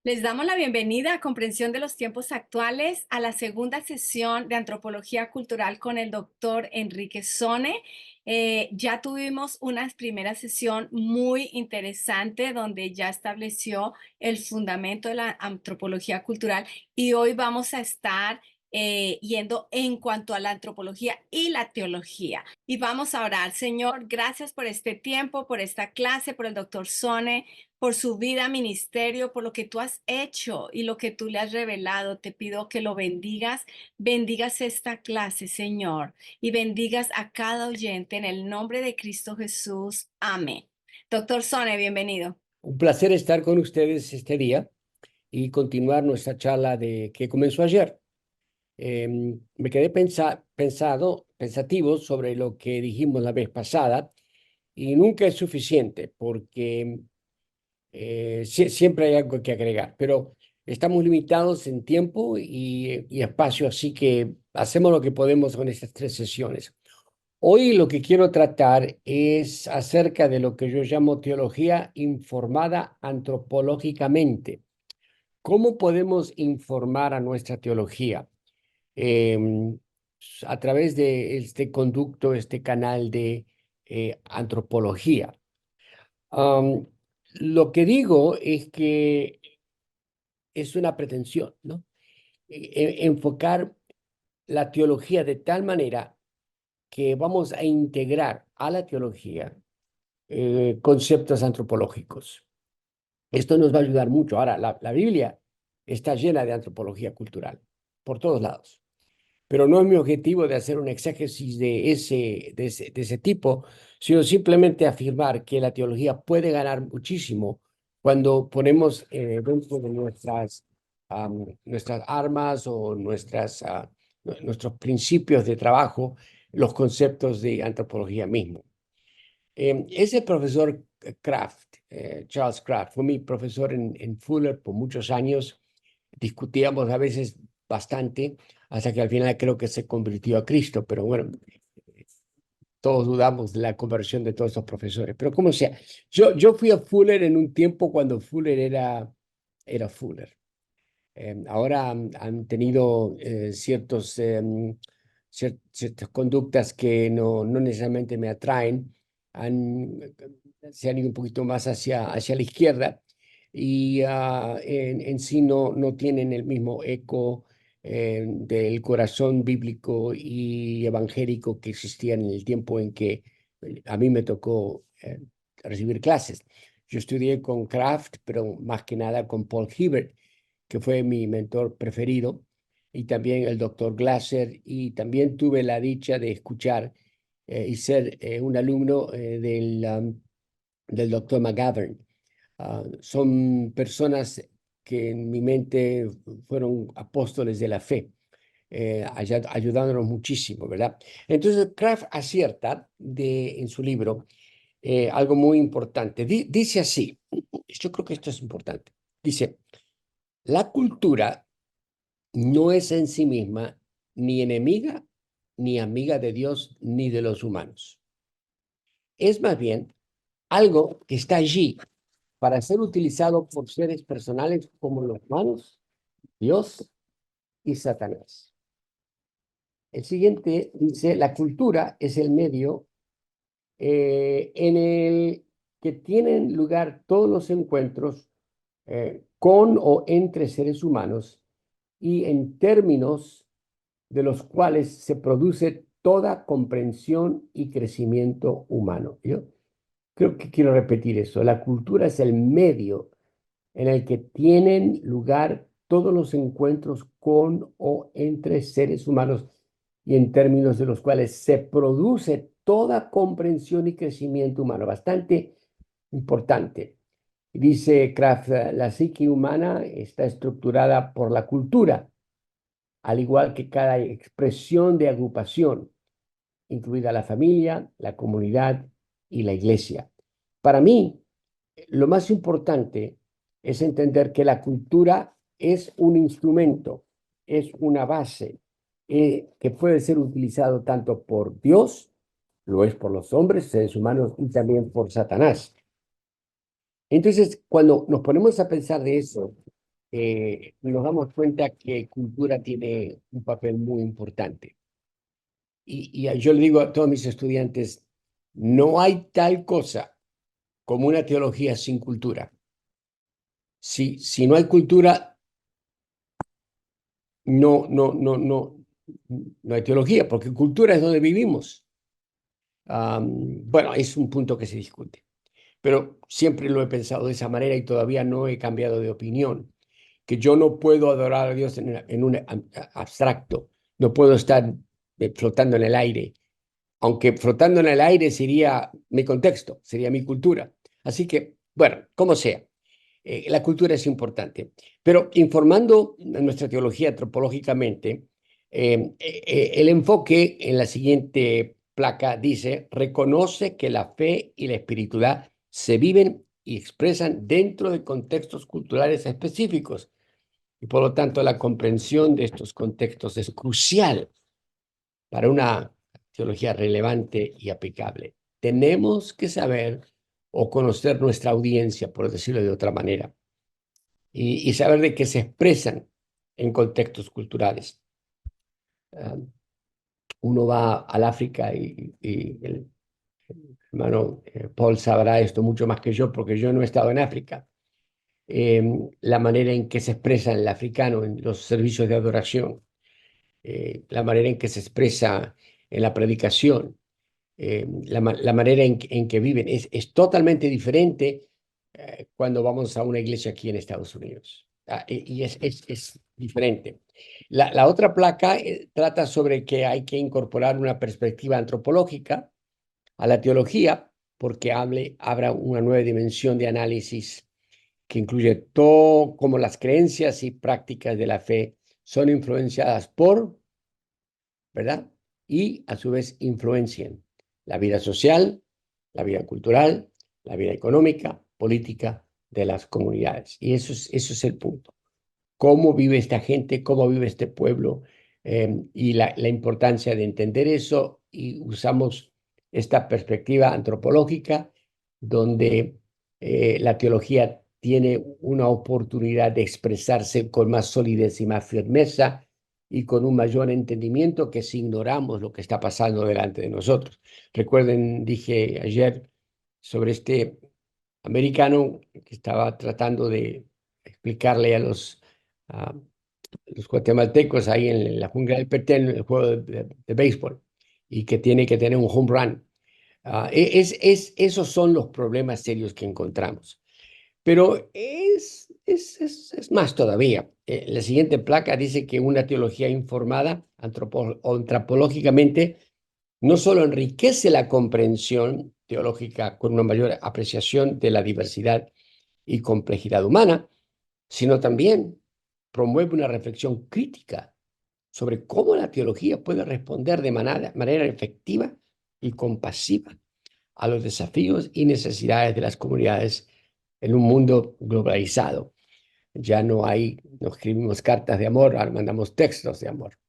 Les damos la bienvenida a Comprensión de los Tiempos Actuales a la segunda sesión de Antropología Cultural con el doctor Enrique Sone. Ya tuvimos una primera sesión muy interesante donde ya estableció el fundamento de la antropología cultural y hoy vamos a estar yendo en cuanto a la antropología y la teología. Y vamos a orar. Señor, gracias por este tiempo, por esta clase, por el doctor Sone, por su vida, ministerio, por lo que tú has hecho y lo que tú le has revelado. Te pido que lo bendigas, bendigas esta clase, Señor, y bendigas a cada oyente en el nombre de Cristo Jesús. Amén. Doctor Sone, bienvenido. Un placer estar con ustedes este día y continuar nuestra charla que comenzó ayer. Me quedé pensativo sobre lo que dijimos la vez pasada y nunca es suficiente porque siempre hay algo que agregar, pero estamos limitados en tiempo y espacio, así que hacemos lo que podemos con estas 3 sesiones. Hoy lo que quiero tratar es acerca de lo que yo llamo teología informada antropológicamente. ¿Cómo podemos informar a nuestra teología? Em, a través de este conducto, este canal de antropología. Am, lo que digo es que es una pretensión, ¿no? Enfocar la teología de tal manera que vamos a integrar a la teología conceptos antropológicos. Esto nos va a ayudar mucho. Ahora, la Biblia está llena de antropología cultural, por todos lados. Pero no es mi objetivo de hacer un exégesis de ese tipo, sino simplemente afirmar que la teología puede ganar muchísimo cuando ponemos dentro de nuestras armas o nuestros principios de trabajo los conceptos de antropología mismo. Ese profesor Kraft, Charles Kraft, fue mi profesor en Fuller por muchos años. Discutíamos a veces bastante, hasta que al final creo que se convirtió a Cristo, pero bueno, todos dudamos de la conversión de todos esos profesores. Pero como sea, yo fui a Fuller en un tiempo cuando Fuller era Fuller. Ahora han tenido ciertas conductas que no necesariamente me atraen, se han ido un poquito más hacia la izquierda y en sí no tienen el mismo eco del corazón bíblico y evangélico que existía en el tiempo en que a mí me tocó recibir clases. Yo estudié con Kraft, pero más que nada con Paul Hibbert, que fue mi mentor preferido, y también el doctor Glasser, y también tuve la dicha de escuchar y ser un alumno del doctor McGavern. Son personas que en mi mente fueron apóstoles de la fe, ayudándonos muchísimo, ¿verdad? Entonces, Kraft acierta en su libro algo muy importante. Dice así, yo creo que esto es importante. Dice, la cultura no es en sí misma ni enemiga ni amiga de Dios ni de los humanos. Es más bien algo que está allí para ser utilizado por seres personales como los humanos, Dios y Satanás. El siguiente dice, la cultura es el medio en el que tienen lugar todos los encuentros con o entre seres humanos y en términos de los cuales se produce toda comprensión y crecimiento humano. Yo creo que quiero repetir eso. La cultura es el medio en el que tienen lugar todos los encuentros con o entre seres humanos y en términos de los cuales se produce toda comprensión y crecimiento humano. Bastante importante. Dice Kraft, la psique humana está estructurada por la cultura, al igual que cada expresión de agrupación, incluida la familia, la comunidad y la iglesia. Para mí, lo más importante es entender que la cultura es un instrumento, es una base que puede ser utilizado tanto por Dios, lo es por los hombres, seres humanos, y también por Satanás. Entonces, cuando nos ponemos a pensar de eso, nos damos cuenta que cultura tiene un papel muy importante. Y yo le digo a todos mis estudiantes, no hay tal cosa como una teología sin cultura. Si no hay cultura, no hay teología, porque cultura es donde vivimos. Bueno, es un punto que se discute, pero siempre lo he pensado de esa manera y todavía no he cambiado de opinión, que yo no puedo adorar a Dios en un abstracto, no puedo estar flotando en el aire, aunque flotando en el aire sería mi contexto, sería mi cultura. Así que, bueno, como sea, la cultura es importante. Pero informando nuestra teología antropológicamente, el enfoque en la siguiente placa dice, reconoce que la fe y la espiritualidad se viven y expresan dentro de contextos culturales específicos. Y por lo tanto, la comprensión de estos contextos es crucial para una teología relevante y aplicable. Tenemos que saber o conocer nuestra audiencia, por decirlo de otra manera, y saber de qué se expresan en contextos culturales. Uno va al África y el hermano Paul sabrá esto mucho más que yo, porque yo no he estado en África. La manera en que se expresa el africano en los servicios de adoración, la manera en que se expresa en la predicación, la manera en que viven es totalmente diferente cuando vamos a una iglesia aquí en Estados Unidos. Y es diferente. La otra placa trata sobre que hay que incorporar una perspectiva antropológica a la teología porque abra una nueva dimensión de análisis que incluye todo como las creencias y prácticas de la fe son influenciadas por, ¿verdad? Y a su vez influencian la vida social, la vida cultural, la vida económica, política de las comunidades. Y eso es el punto. ¿Cómo vive esta gente? ¿Cómo vive este pueblo? Y la importancia de entender eso y usamos esta perspectiva antropológica donde la teología tiene una oportunidad de expresarse con más solidez y más firmeza y con un mayor entendimiento que si ignoramos lo que está pasando delante de nosotros. Recuerden, dije ayer sobre este americano que estaba tratando de explicarle a los guatemaltecos ahí en la jungla del Petén, el juego de béisbol, y que tiene que tener un home run. Esos son los problemas serios que encontramos. Pero es más todavía. La siguiente placa dice que una teología informada antropológicamente no solo enriquece la comprensión teológica con una mayor apreciación de la diversidad y complejidad humana, sino también promueve una reflexión crítica sobre cómo la teología puede responder de manera efectiva y compasiva a los desafíos y necesidades de las comunidades en un mundo globalizado. Ya no escribimos cartas de amor, ahora mandamos textos de amor.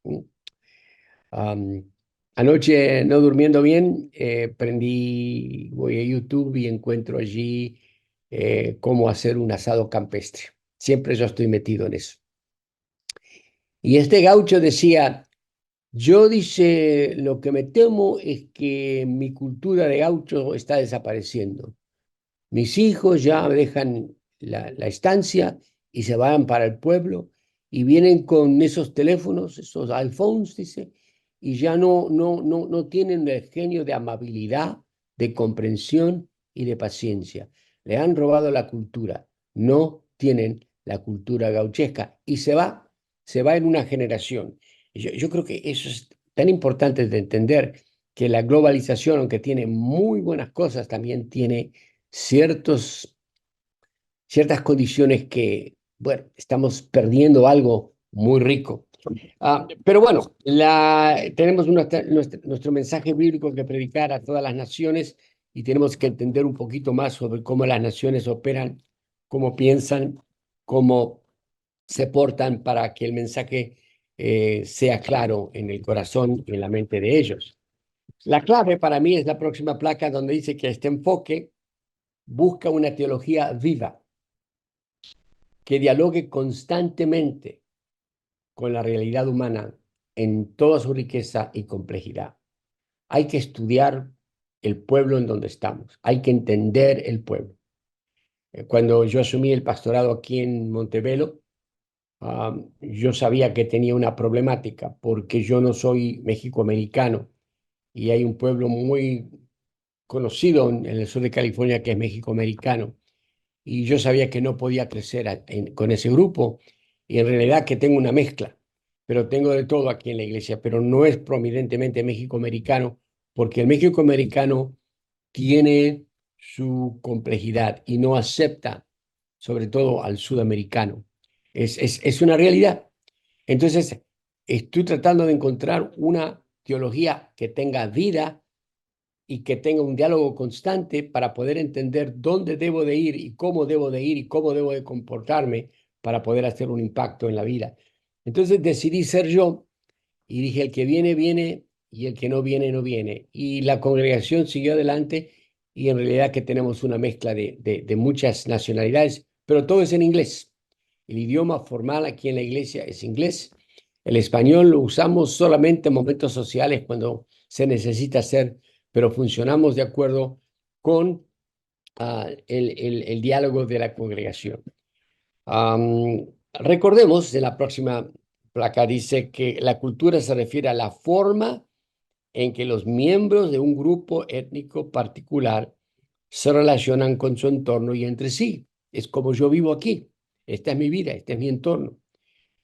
Anoche, no durmiendo bien, voy a YouTube y encuentro allí cómo hacer un asado campestre. Siempre yo estoy metido en eso. Y este gaucho decía, yo dice, lo que me temo es que mi cultura de gaucho está desapareciendo. Mis hijos ya dejan la estancia y se van para el pueblo y vienen con esos teléfonos, esos iPhones, dice, y ya no tienen el genio de amabilidad, de comprensión y de paciencia. Le han robado la cultura, no tienen la cultura gauchesca y se va en una generación. Yo creo que eso es tan importante de entender que la globalización, aunque tiene muy buenas cosas, también tiene ciertas condiciones que, bueno, estamos perdiendo algo muy rico. Pero bueno, tenemos nuestro mensaje bíblico que predicar a todas las naciones y tenemos que entender un poquito más sobre cómo las naciones operan, cómo piensan, cómo se portan para que el mensaje sea claro en el corazón y en la mente de ellos. La clave para mí es la próxima placa donde dice que este enfoque busca una teología viva, que dialogue constantemente con la realidad humana en toda su riqueza y complejidad. Hay que estudiar el pueblo en donde estamos, hay que entender el pueblo. Cuando yo asumí el pastorado aquí en Montevelo, yo sabía que tenía una problemática porque yo no soy mexicoamericano y hay un pueblo muy conocido en el sur de California que es mexicoamericano y yo sabía que no podía crecer con ese grupo y en realidad que tengo una mezcla, pero tengo de todo aquí en la iglesia, pero no es prominentemente mexicoamericano porque el mexicoamericano tiene su complejidad y no acepta sobre todo al sudamericano. Es una realidad. Entonces, estoy tratando de encontrar una teología que tenga vida y que tenga un diálogo constante para poder entender dónde debo de ir y cómo debo de ir y cómo debo de comportarme para poder hacer un impacto en la vida. Entonces decidí ser yo y dije, el que viene, viene y el que no viene, no viene. Y la congregación siguió adelante y en realidad que tenemos una mezcla de muchas nacionalidades, pero todo es en inglés. El idioma formal aquí en la iglesia es inglés. El español lo usamos solamente en momentos sociales cuando se necesita hacer, pero funcionamos de acuerdo con el diálogo de la congregación. Recordemos, en la próxima placa dice que la cultura se refiere a la forma en que los miembros de un grupo étnico particular se relacionan con su entorno y entre sí. Es como yo vivo aquí. Esta es mi vida, este es mi entorno.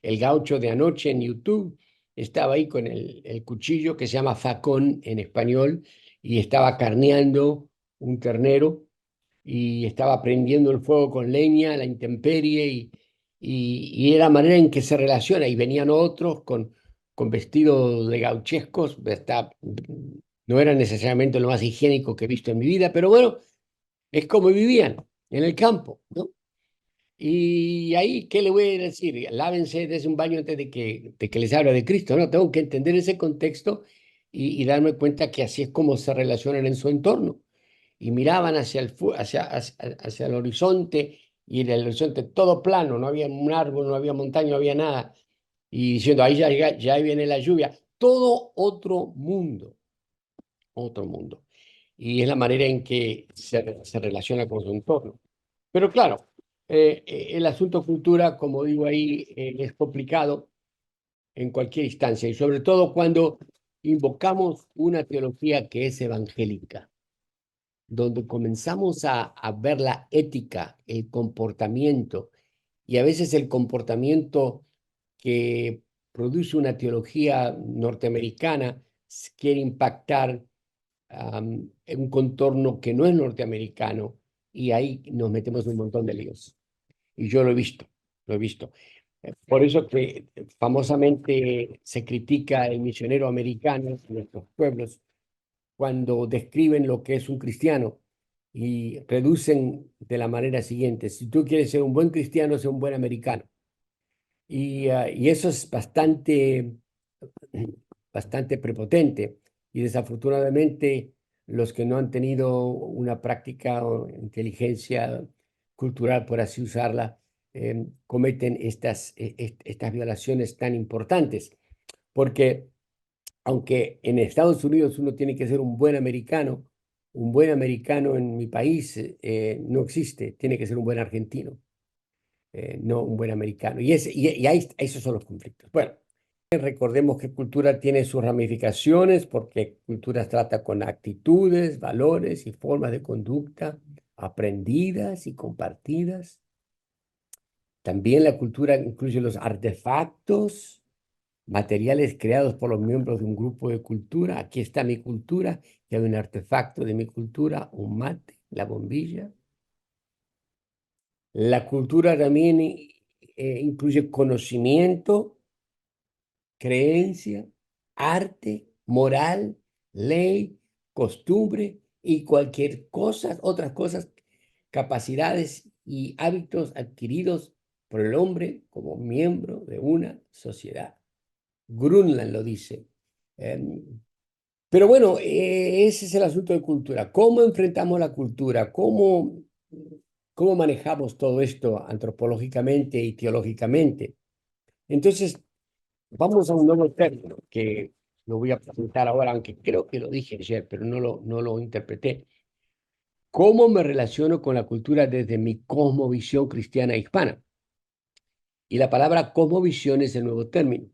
El gaucho de anoche en YouTube estaba ahí con el cuchillo que se llama facón en español y estaba carneando un ternero y estaba prendiendo el fuego con leña, la intemperie y era la manera en que se relaciona. Y venían otros con vestidos de gauchescos, no era necesariamente lo más higiénico que he visto en mi vida, pero bueno, es como vivían en el campo, ¿no? Y ahí, ¿qué le voy a decir? Lávense, desde un baño antes de que les hable de Cristo, ¿no? Tengo que entender ese contexto y darme cuenta que así es como se relacionan en su entorno. Y miraban hacia el horizonte y en el horizonte todo plano, no había un árbol, no había montaña, no había nada. Y diciendo, ahí ya viene la lluvia. Todo otro mundo, otro mundo. Y es la manera en que se relaciona con su entorno. Pero claro, el asunto cultura, como digo ahí, es complicado en cualquier instancia y sobre todo cuando invocamos una teología que es evangélica, donde comenzamos a ver la ética, el comportamiento y a veces el comportamiento que produce una teología norteamericana quiere impactar en un contorno que no es norteamericano y ahí nos metemos en un montón de líos. Y yo lo he visto, lo he visto. Por eso que famosamente se critica el misionero americano en nuestros pueblos cuando describen lo que es un cristiano y reducen de la manera siguiente: si tú quieres ser un buen cristiano, sé un buen americano. Y eso es bastante prepotente. Y desafortunadamente los que no han tenido una práctica o inteligencia cultural, por así usarla, cometen estas violaciones tan importantes. Porque aunque en Estados Unidos uno tiene que ser un buen americano en mi país no existe, tiene que ser un buen argentino, no un buen americano. Y ahí, esos son los conflictos. Bueno, recordemos que cultura tiene sus ramificaciones porque cultura trata con actitudes, valores y formas de conducta aprendidas y compartidas. También la cultura incluye los artefactos, materiales creados por los miembros de un grupo de cultura. Aquí está mi cultura, y hay un artefacto de mi cultura, un mate, la bombilla. La cultura también incluye conocimiento, creencia, arte, moral, ley, costumbre y cualquier cosa, otras cosas, capacidades y hábitos adquiridos por el hombre como miembro de una sociedad. Grunland lo dice. Pero bueno, ese es el asunto de cultura. ¿Cómo enfrentamos la cultura? ¿Cómo cómo manejamos todo esto antropológicamente y teológicamente. Entonces, vamos a un nuevo término que lo voy a presentar ahora, aunque creo que lo dije ayer, pero no lo interpreté. ¿Cómo me relaciono con la cultura desde mi cosmovisión cristiana hispana? Y la palabra cosmovisión es el nuevo término.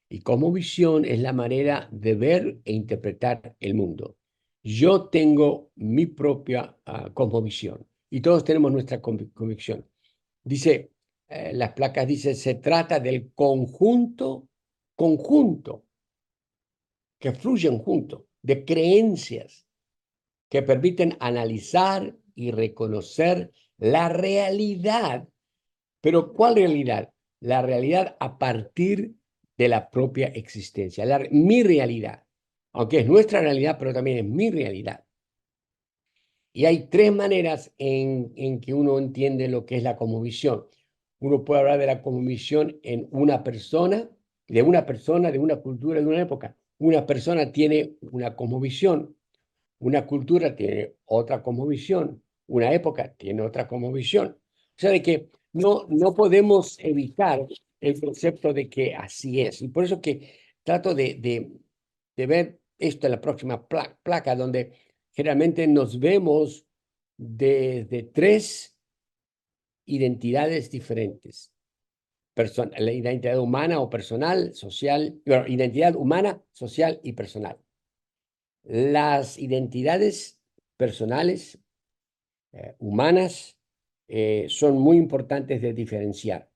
Y cosmovisión es la manera de ver e interpretar el mundo. Yo tengo mi propia cosmovisión y todos tenemos nuestra convicción. Dice, las placas dicen, se trata del conjunto que fluyen juntos, de creencias que permiten analizar y reconocer la realidad. Pero ¿cuál realidad? La realidad a partir de la propia existencia, mi realidad, aunque es nuestra realidad, pero también es mi realidad. Y hay tres maneras en que uno entiende lo que es la cosmovisión. Uno puede hablar de la cosmovisión en una persona, de una cultura, de una época. Una persona tiene una cosmovisión, una cultura tiene otra cosmovisión, una época tiene otra cosmovisión. O sea, de que no podemos evitar el concepto de que así es. Y por eso que trato de ver esto en la próxima placa, donde generalmente nos vemos desde tres identidades diferentes. La identidad humana o personal, social, bueno, identidad humana, social y personal. Las identidades personales, humanas, son muy importantes de diferenciar.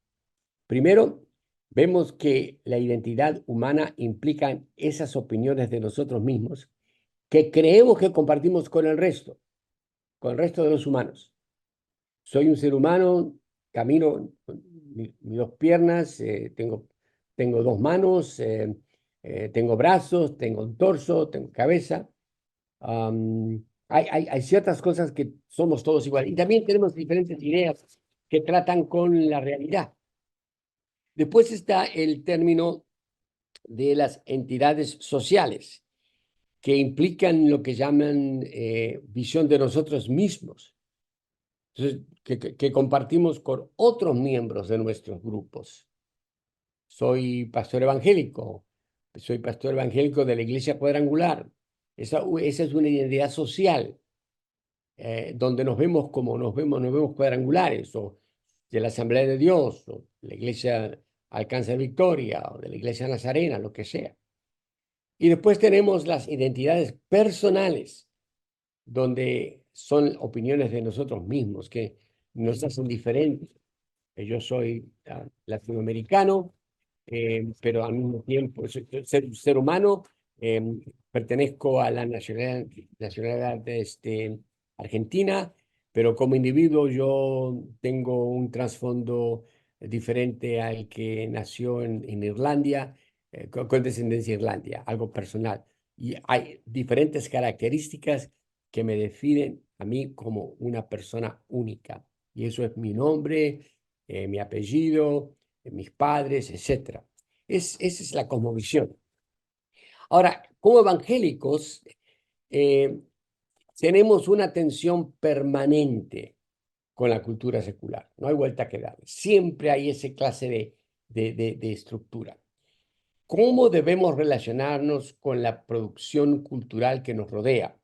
Primero, vemos que la identidad humana implica esas opiniones de nosotros mismos que creemos que compartimos con el resto de los humanos. Soy un ser humano, camino con mis dos piernas, tengo dos manos, tengo brazos, tengo un torso, tengo cabeza. Hay ciertas cosas que somos todos iguales. Y también tenemos diferentes ideas que tratan con la realidad. Después está el término de las entidades sociales, que implican lo que llaman visión de nosotros mismos. Entonces, que compartimos con otros miembros de nuestros grupos. Soy pastor evangélico de la Iglesia Cuadrangular. Esa es una identidad social, donde nos vemos cuadrangulares, o de la Asamblea de Dios, o de la Iglesia Alcance de Victoria, o de la Iglesia Nazarena, lo que sea. Y después tenemos las identidades personales, donde son opiniones de nosotros mismos que nos hacen diferentes. Yo soy latinoamericano, pero al mismo tiempo soy ser humano. eh, Pertenezco a la nacionalidad de argentina, pero como individuo yo tengo un trasfondo diferente al que nació en Irlanda, con descendencia irlandia, algo personal. Y hay diferentes características que me definen a mí como una persona única. Y eso es mi nombre, mi apellido, mis padres, etcétera. Esa es la cosmovisión. Ahora, como evangélicos, eh, tenemos una tensión permanente con la cultura secular. No hay vuelta que darle. Siempre hay esa clase de estructura. ¿Cómo debemos relacionarnos con la producción cultural que nos rodea?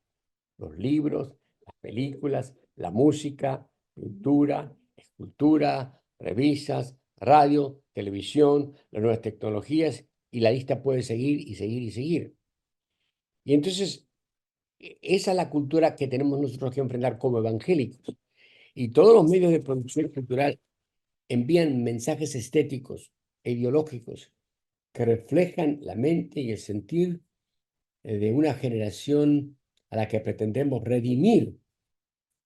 Los libros, las películas, la música, pintura, escultura, revistas, radio, televisión, las nuevas tecnologías, y la lista puede seguir y seguir y seguir. Y entonces, esa es la cultura que tenemos nosotros que enfrentar como evangélicos. Y todos los medios de producción cultural envían mensajes estéticos e ideológicos que reflejan la mente y el sentir de una generación a la que pretendemos redimir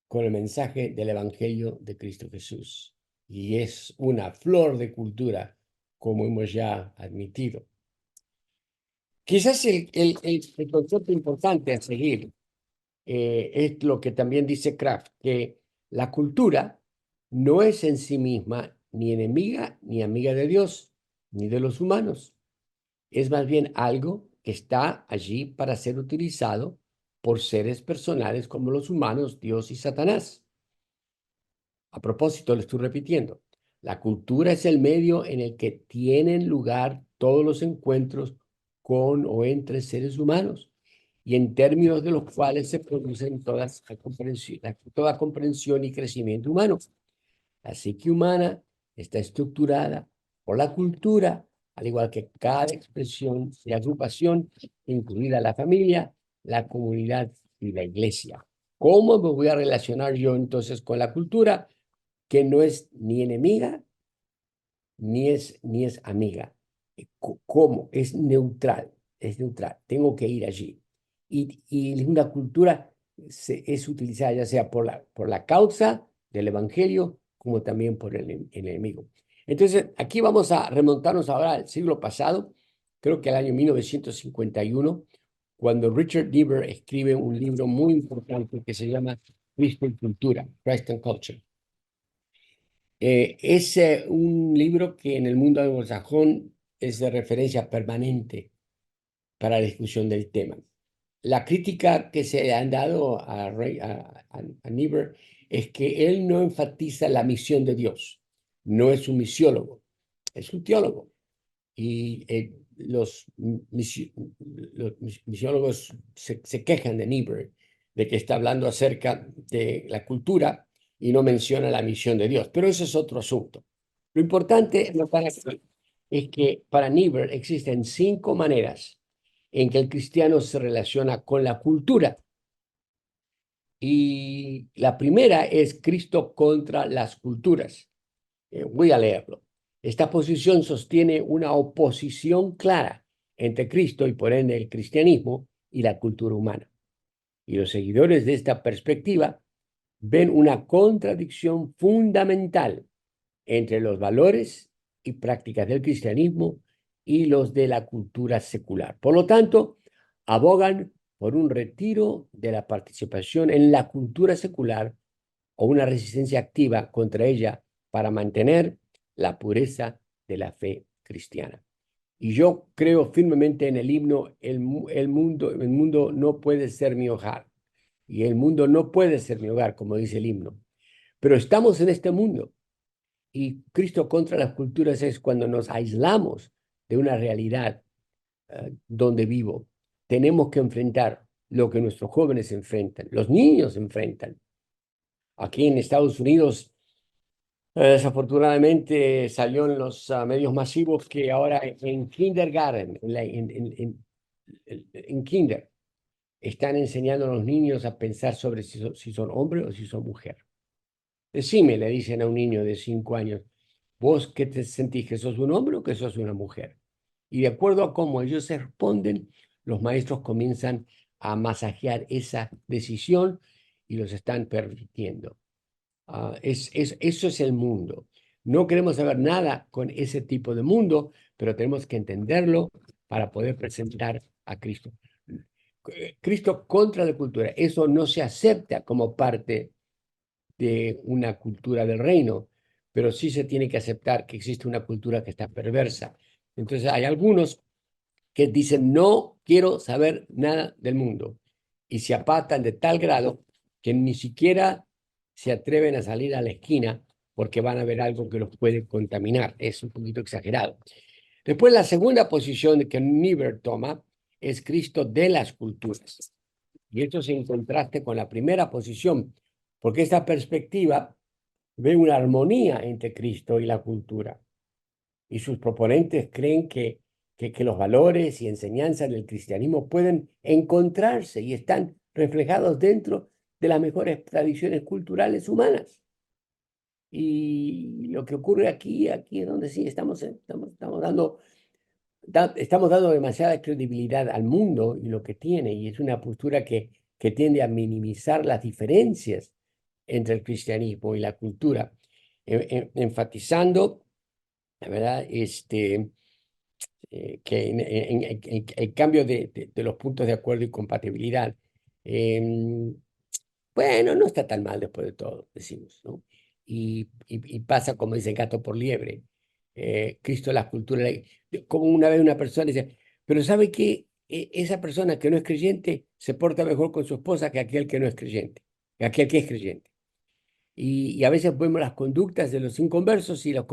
con el mensaje del Evangelio de Cristo Jesús. Y es una flor de cultura, como hemos ya admitido. Quizás el concepto importante a seguir es lo que también dice Kraft, que la cultura no es en sí misma ni enemiga ni amiga de Dios, ni de los humanos. Es más bien algo que está allí para ser utilizado por seres personales como los humanos, Dios y Satanás. A propósito, lo estoy repitiendo. La cultura es el medio en el que tienen lugar todos los encuentros con o entre seres humanos y en términos de los cuales se producen toda comprensión y crecimiento humano. La psique humana está estructurada por la cultura, al igual que cada expresión y agrupación, incluida la familia, la comunidad y la iglesia. ¿Cómo me voy a relacionar yo entonces con la cultura que no es ni enemiga ni es amiga? ¿Cómo? Es neutral, es neutral. Tengo que ir allí. Y una cultura es utilizada ya sea por la causa del evangelio como también por el enemigo. Entonces, aquí vamos a remontarnos ahora al siglo pasado, creo que al año 1951, cuando Richard Niebuhr escribe un libro muy importante que se llama Cristo y Cultura, Christ and Culture. Es un libro que en el mundo anglosajón es de referencia permanente para la discusión del tema. La crítica que se le han dado a Niebuhr es que él no enfatiza la misión de Dios. No es un misiólogo, es un teólogo. Y los misiólogos se quejan de Niebuhr, de que está hablando acerca de la cultura y no menciona la misión de Dios. Pero ese es otro asunto. Lo importante es que para Niebuhr existen 5 maneras en que el cristiano se relaciona con la cultura. Y la primera es Cristo contra las culturas. Voy a leerlo. Esta posición sostiene una oposición clara entre Cristo y por ende el cristianismo y la cultura humana. Y los seguidores de esta perspectiva ven una contradicción fundamental entre los valores y prácticas del cristianismo y los de la cultura secular. Por lo tanto, abogan por un retiro de la participación en la cultura secular o una resistencia activa contra ella para mantener la pureza de la fe cristiana. Y yo creo firmemente en el himno, el mundo no puede ser mi hogar. Y el mundo no puede ser mi hogar, como dice el himno. Pero estamos en este mundo. Y Cristo contra las culturas es cuando nos aislamos de una realidad donde vivo. Tenemos que enfrentar lo que nuestros jóvenes enfrentan, los niños enfrentan. Aquí en Estados Unidos, desafortunadamente salió en los medios masivos que ahora en kindergarten, en kinder, están enseñando a los niños a pensar sobre si son hombre o si son mujer. Decime, le dicen a un niño de 5 años, ¿vos qué te sentís, que sos un hombre o que sos una mujer? Y de acuerdo a cómo ellos se responden, los maestros comienzan a masajear esa decisión y los están permitiendo. Eso es el mundo. No queremos saber nada con ese tipo de mundo, pero tenemos que entenderlo para poder presentar a Cristo. Cristo contra la cultura. Eso no se acepta como parte de una cultura del reino, pero sí se tiene que aceptar que existe una cultura que está perversa. Entonces hay algunos que dicen, no quiero saber nada del mundo, y se apartan de tal grado que ni siquiera se atreven a salir a la esquina porque van a ver algo que los puede contaminar. Es un poquito exagerado. Después, la segunda posición que Niebuhr toma es Cristo de las culturas. Y esto es en contraste con la primera posición, porque esta perspectiva ve una armonía entre Cristo y la cultura. Y sus proponentes creen que los valores y enseñanzas del cristianismo pueden encontrarse y están reflejados dentro de las mejores tradiciones culturales humanas. Y lo que ocurre aquí es donde sí estamos dando demasiada credibilidad al mundo y lo que tiene, y es una postura que tiende a minimizar las diferencias entre el cristianismo y la cultura, enfatizando, la verdad, que en el cambio de los puntos de acuerdo y compatibilidad. Bueno, no está tan mal después de todo, decimos, ¿no? Y pasa como dice gato por liebre. Cristo, la cultura, como una vez una persona dice, pero ¿sabe qué? Esa persona que no es creyente se porta mejor con su esposa que aquel que no es creyente, que aquel que es creyente. y a veces vemos las conductas de los inconversos y los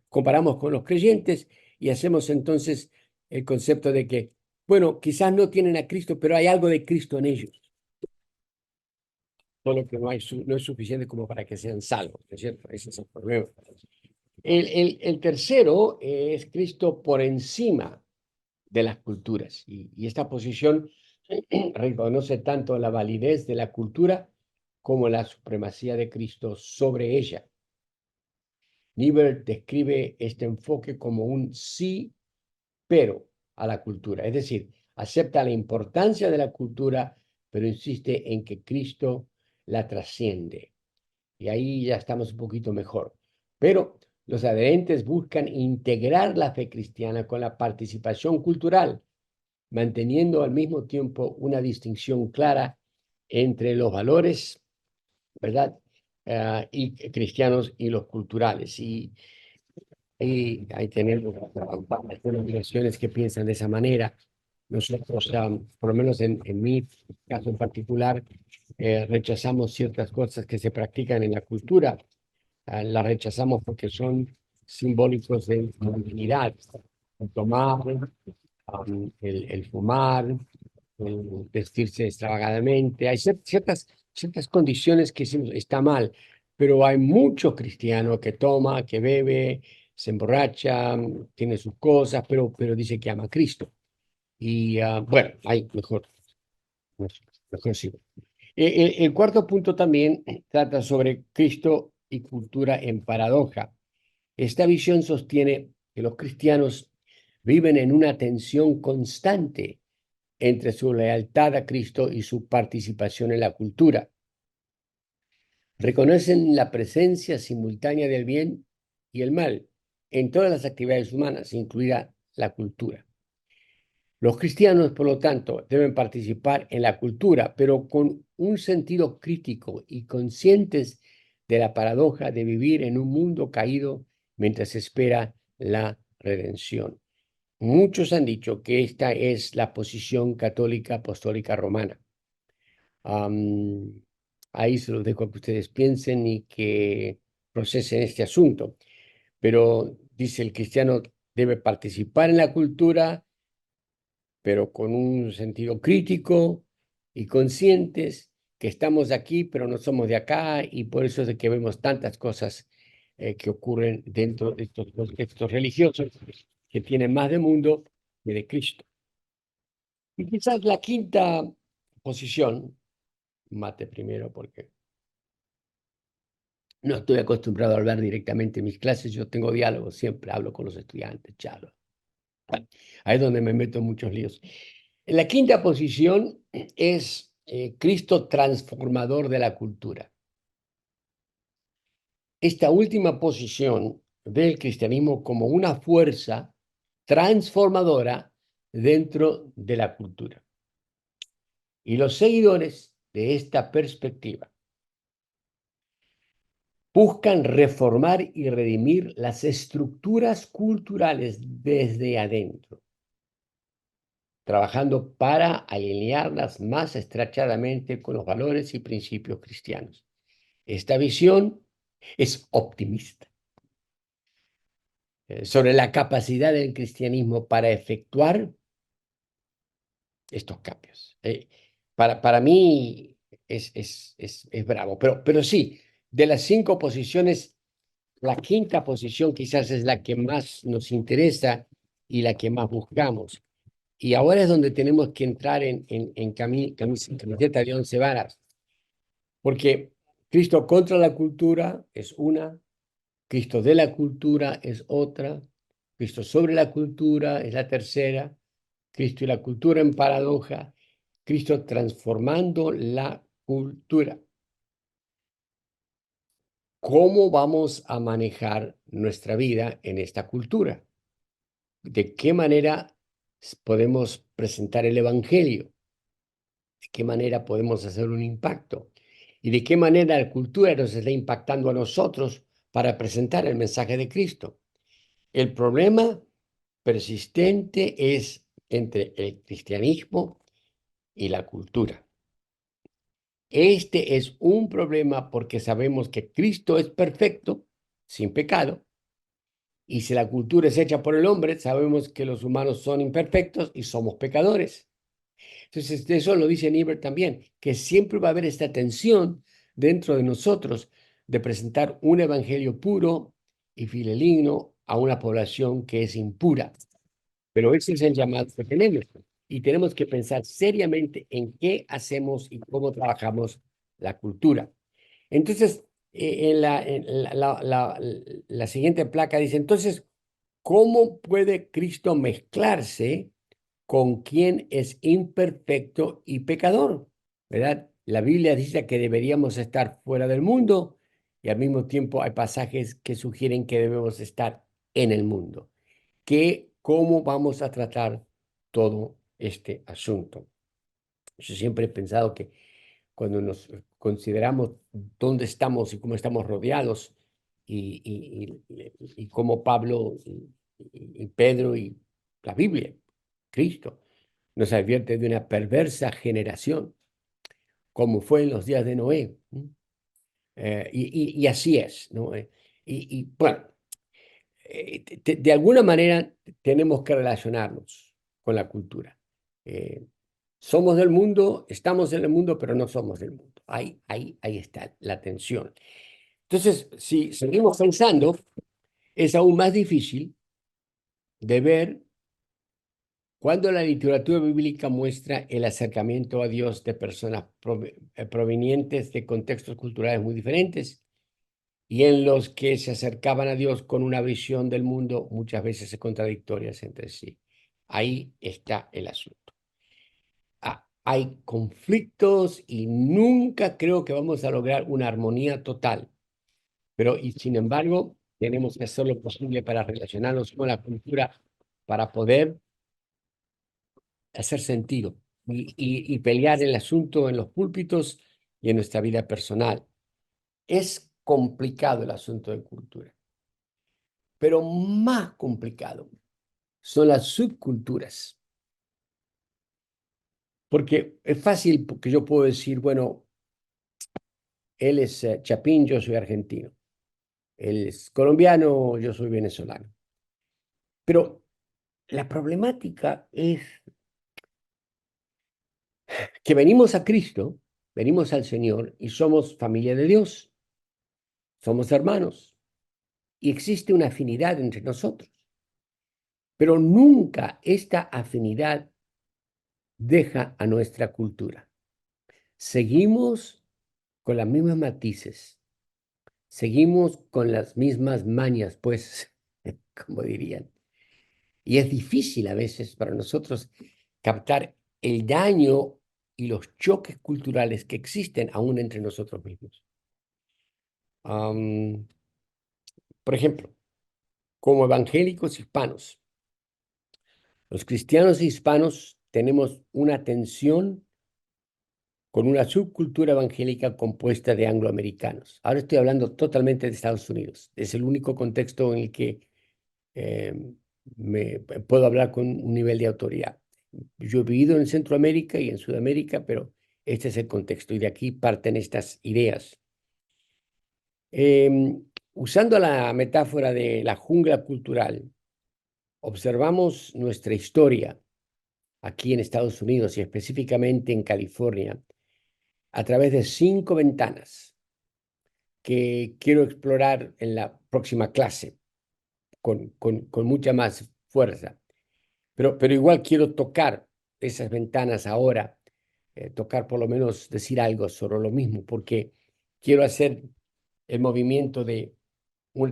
comparamos con los creyentes y hacemos entonces el concepto de que, bueno, quizás no tienen a Cristo, pero hay algo de Cristo en ellos, solo que no es suficiente como para que sean salvos, ¿no es cierto? Ese es el problema. El tercero es Cristo por encima de las culturas. Y esta posición reconoce tanto la validez de la cultura como la supremacía de Cristo sobre ella. Niebuhr describe este enfoque como un sí, pero a la cultura. Es decir, acepta la importancia de la cultura, pero insiste en que Cristo la trasciende. Y ahí ya estamos un poquito mejor. Pero los adherentes buscan integrar la fe cristiana con la participación cultural, manteniendo al mismo tiempo una distinción clara entre los valores, ¿verdad? Y cristianos y los culturales. Y ahí tenemos algunas naciones que piensan de esa manera. Nosotros, por lo menos en mi caso en particular, rechazamos ciertas cosas que se practican en la cultura. Las rechazamos porque son simbólicos de dignidad. El tomar, el fumar, el vestirse extravagantmente. Hay ciertas condiciones que decimos, está mal, pero hay mucho cristiano que toma, que bebe, se emborracha, tiene sus cosas, pero dice que ama a Cristo. Y bueno, hay mejor sí. El cuarto punto también trata sobre Cristo y cultura en paradoja. Esta visión sostiene que los cristianos viven en una tensión constante entre su lealtad a Cristo y su participación en la cultura. Reconocen la presencia simultánea del bien y el mal en todas las actividades humanas, incluida la cultura. Los cristianos, por lo tanto, deben participar en la cultura, pero con un sentido crítico y conscientes de la paradoja de vivir en un mundo caído mientras se espera la redención. Muchos han dicho que esta es la posición católica apostólica romana. Ahí se los dejo a que ustedes piensen y que procesen este asunto. Pero dice el cristiano debe participar en la cultura, pero con un sentido crítico y conscientes que estamos aquí, pero no somos de acá, y por eso es de que vemos tantas cosas que ocurren dentro de estos contextos religiosos que tienen más de mundo que de Cristo. Y quizás la quinta posición, mate primero porque no estoy acostumbrado a hablar directamente en mis clases, yo tengo diálogo, siempre hablo con los estudiantes, charlo. Bueno, ahí es donde me meto en muchos líos. En la quinta posición es Cristo transformador de la cultura. Esta última posición ve el cristianismo como una fuerza transformadora dentro de la cultura. Y los seguidores de esta perspectiva buscan reformar y redimir las estructuras culturales desde adentro, trabajando para alinearlas más estrechadamente con los valores y principios cristianos. Esta visión es optimista sobre la capacidad del cristianismo para efectuar estos cambios. Para mí es bravo, pero sí, de las 5 posiciones, la quinta posición quizás es la que más nos interesa y la que más buscamos. Y ahora es donde tenemos que entrar en camiseta de 11 varas, porque Cristo contra la cultura es una, Cristo de la cultura es otra, Cristo sobre la cultura es la tercera, Cristo y la cultura en paradoja, Cristo transformando la cultura. ¿Cómo vamos a manejar nuestra vida en esta cultura? ¿De qué manera podemos presentar el Evangelio? ¿De qué manera podemos hacer un impacto? ¿Y de qué manera la cultura nos está impactando a nosotros para presentar el mensaje de Cristo? El problema persistente es entre el cristianismo y la cultura. Este es un problema porque sabemos que Cristo es perfecto, sin pecado, y si la cultura es hecha por el hombre, sabemos que los humanos son imperfectos y somos pecadores. Entonces, eso lo dice Niebuhr también, que siempre va a haber esta tensión dentro de nosotros de presentar un evangelio puro y fideligno a una población que es impura. Pero ese es el llamado que tenemos. Y tenemos que pensar seriamente en qué hacemos y cómo trabajamos la cultura. Entonces, la siguiente placa dice, entonces, ¿cómo puede Cristo mezclarse con quien es imperfecto y pecador? ¿Verdad? La Biblia dice que deberíamos estar fuera del mundo y al mismo tiempo hay pasajes que sugieren que debemos estar en el mundo. ¿Cómo vamos a tratar todo este asunto? Yo siempre he pensado que cuando nos consideramos dónde estamos y cómo estamos rodeados y cómo Pablo y Pedro y la Biblia, Cristo, nos advierte de una perversa generación, como fue en los días de Noé. Y así es, ¿no? Bueno, de alguna manera tenemos que relacionarnos con la cultura. Somos del mundo, estamos en el mundo, pero no somos del mundo. Ahí está la tensión. Entonces, si seguimos pensando, es aún más difícil de ver cuando la literatura bíblica muestra el acercamiento a Dios de personas provenientes de contextos culturales muy diferentes y en los que se acercaban a Dios con una visión del mundo muchas veces contradictorias entre sí. Ahí está el asunto. Hay conflictos y nunca creo que vamos a lograr una armonía total, pero y sin embargo tenemos que hacer lo posible para relacionarnos con la cultura, para poder hacer sentido y pelear el asunto en los púlpitos y en nuestra vida personal. Es complicado el asunto de cultura, pero más complicado son las subculturas, porque es fácil porque yo puedo decir, bueno, él es Chapín, yo soy argentino. Él es colombiano, yo soy venezolano. Pero la problemática es que venimos a Cristo, venimos al Señor y somos familia de Dios, somos hermanos y existe una afinidad entre nosotros. Pero nunca esta afinidad deja a nuestra cultura. Seguimos con las mismas matices, seguimos con las mismas mañas, pues, como dirían. Y es difícil a veces para nosotros captar el daño y los choques culturales que existen aún entre nosotros mismos. Por ejemplo, como evangélicos hispanos, los cristianos hispanos tenemos una tensión con una subcultura evangélica compuesta de angloamericanos. Ahora estoy hablando totalmente de Estados Unidos. Es el único contexto en el que eh, me puedo hablar con un nivel de autoridad. Yo he vivido en Centroamérica y en Sudamérica, pero este es el contexto y de aquí parten estas ideas. Usando la metáfora de la jungla cultural, observamos nuestra historia aquí en Estados Unidos y específicamente en California a través de 5 ventanas que quiero explorar en la próxima clase con mucha más fuerza. Pero igual quiero tocar esas ventanas ahora, tocar por lo menos decir algo sobre lo mismo, porque quiero hacer el movimiento de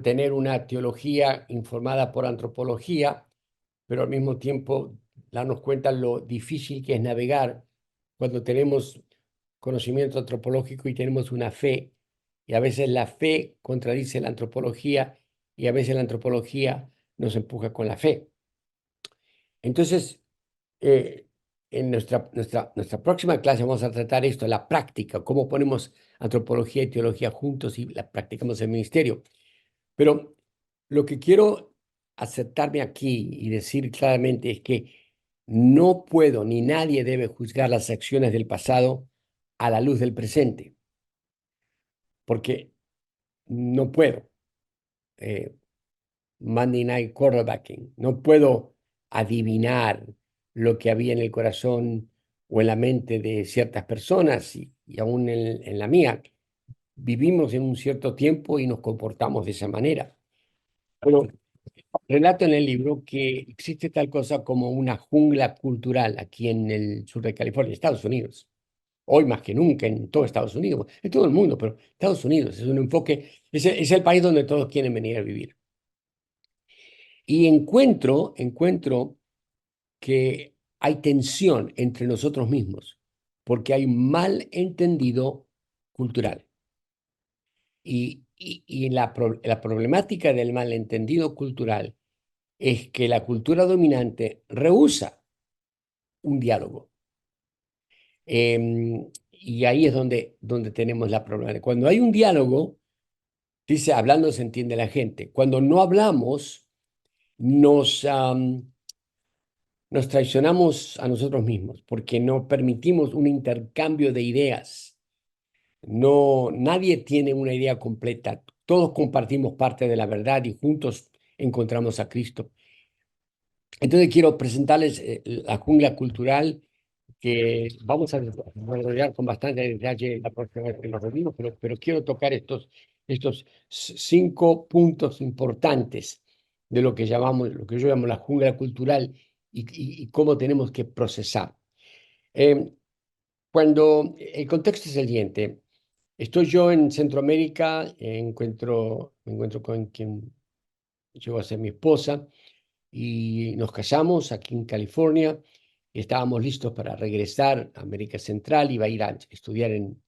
tener una teología informada por antropología, pero al mismo tiempo darnos cuenta lo difícil que es navegar cuando tenemos conocimiento antropológico y tenemos una fe, y a veces la fe contradice la antropología y a veces la antropología nos empuja con la fe. Entonces, en nuestra próxima clase vamos a tratar esto, la práctica, cómo ponemos antropología y teología juntos y la practicamos en el ministerio. Pero lo que quiero aceptarme aquí y decir claramente es que no puedo ni nadie debe juzgar las acciones del pasado a la luz del presente, porque no puedo. eh, Monday Night Quarterbacking. No puedo adivinar lo que había en el corazón o en la mente de ciertas personas y aún en la mía. Vivimos en un cierto tiempo y nos comportamos de esa manera. Pero relato en el libro que existe tal cosa como una jungla cultural aquí en el sur de California, Estados Unidos. Hoy más que nunca en todo Estados Unidos, en todo el mundo, pero Estados Unidos es un enfoque, es el país donde todos quieren venir a vivir. Y encuentro que hay tensión entre nosotros mismos, porque hay mal entendido cultural. Y la problemática del malentendido cultural es que la cultura dominante rehúsa un diálogo. Y ahí es donde tenemos la problemática. Cuando hay un diálogo, dice, hablando se entiende la gente. Cuando no hablamos, nos, nos traicionamos a nosotros mismos porque no permitimos un intercambio de ideas. No, nadie tiene una idea completa. Todos compartimos parte de la verdad y juntos encontramos a Cristo. Entonces quiero presentarles la jungla cultural que vamos a desarrollar con bastante detalle la próxima vez que nos reunimos, pero quiero tocar estos 5 puntos importantes de lo que llamamos, lo que yo llamo la jungla cultural y cómo tenemos que procesar. Eh, Cuando el contexto es el siguiente, estoy yo en Centroamérica, me encuentro con quien llegó a ser mi esposa y nos casamos aquí en California. Estábamos listos para regresar a América Central, iba a ir a estudiar en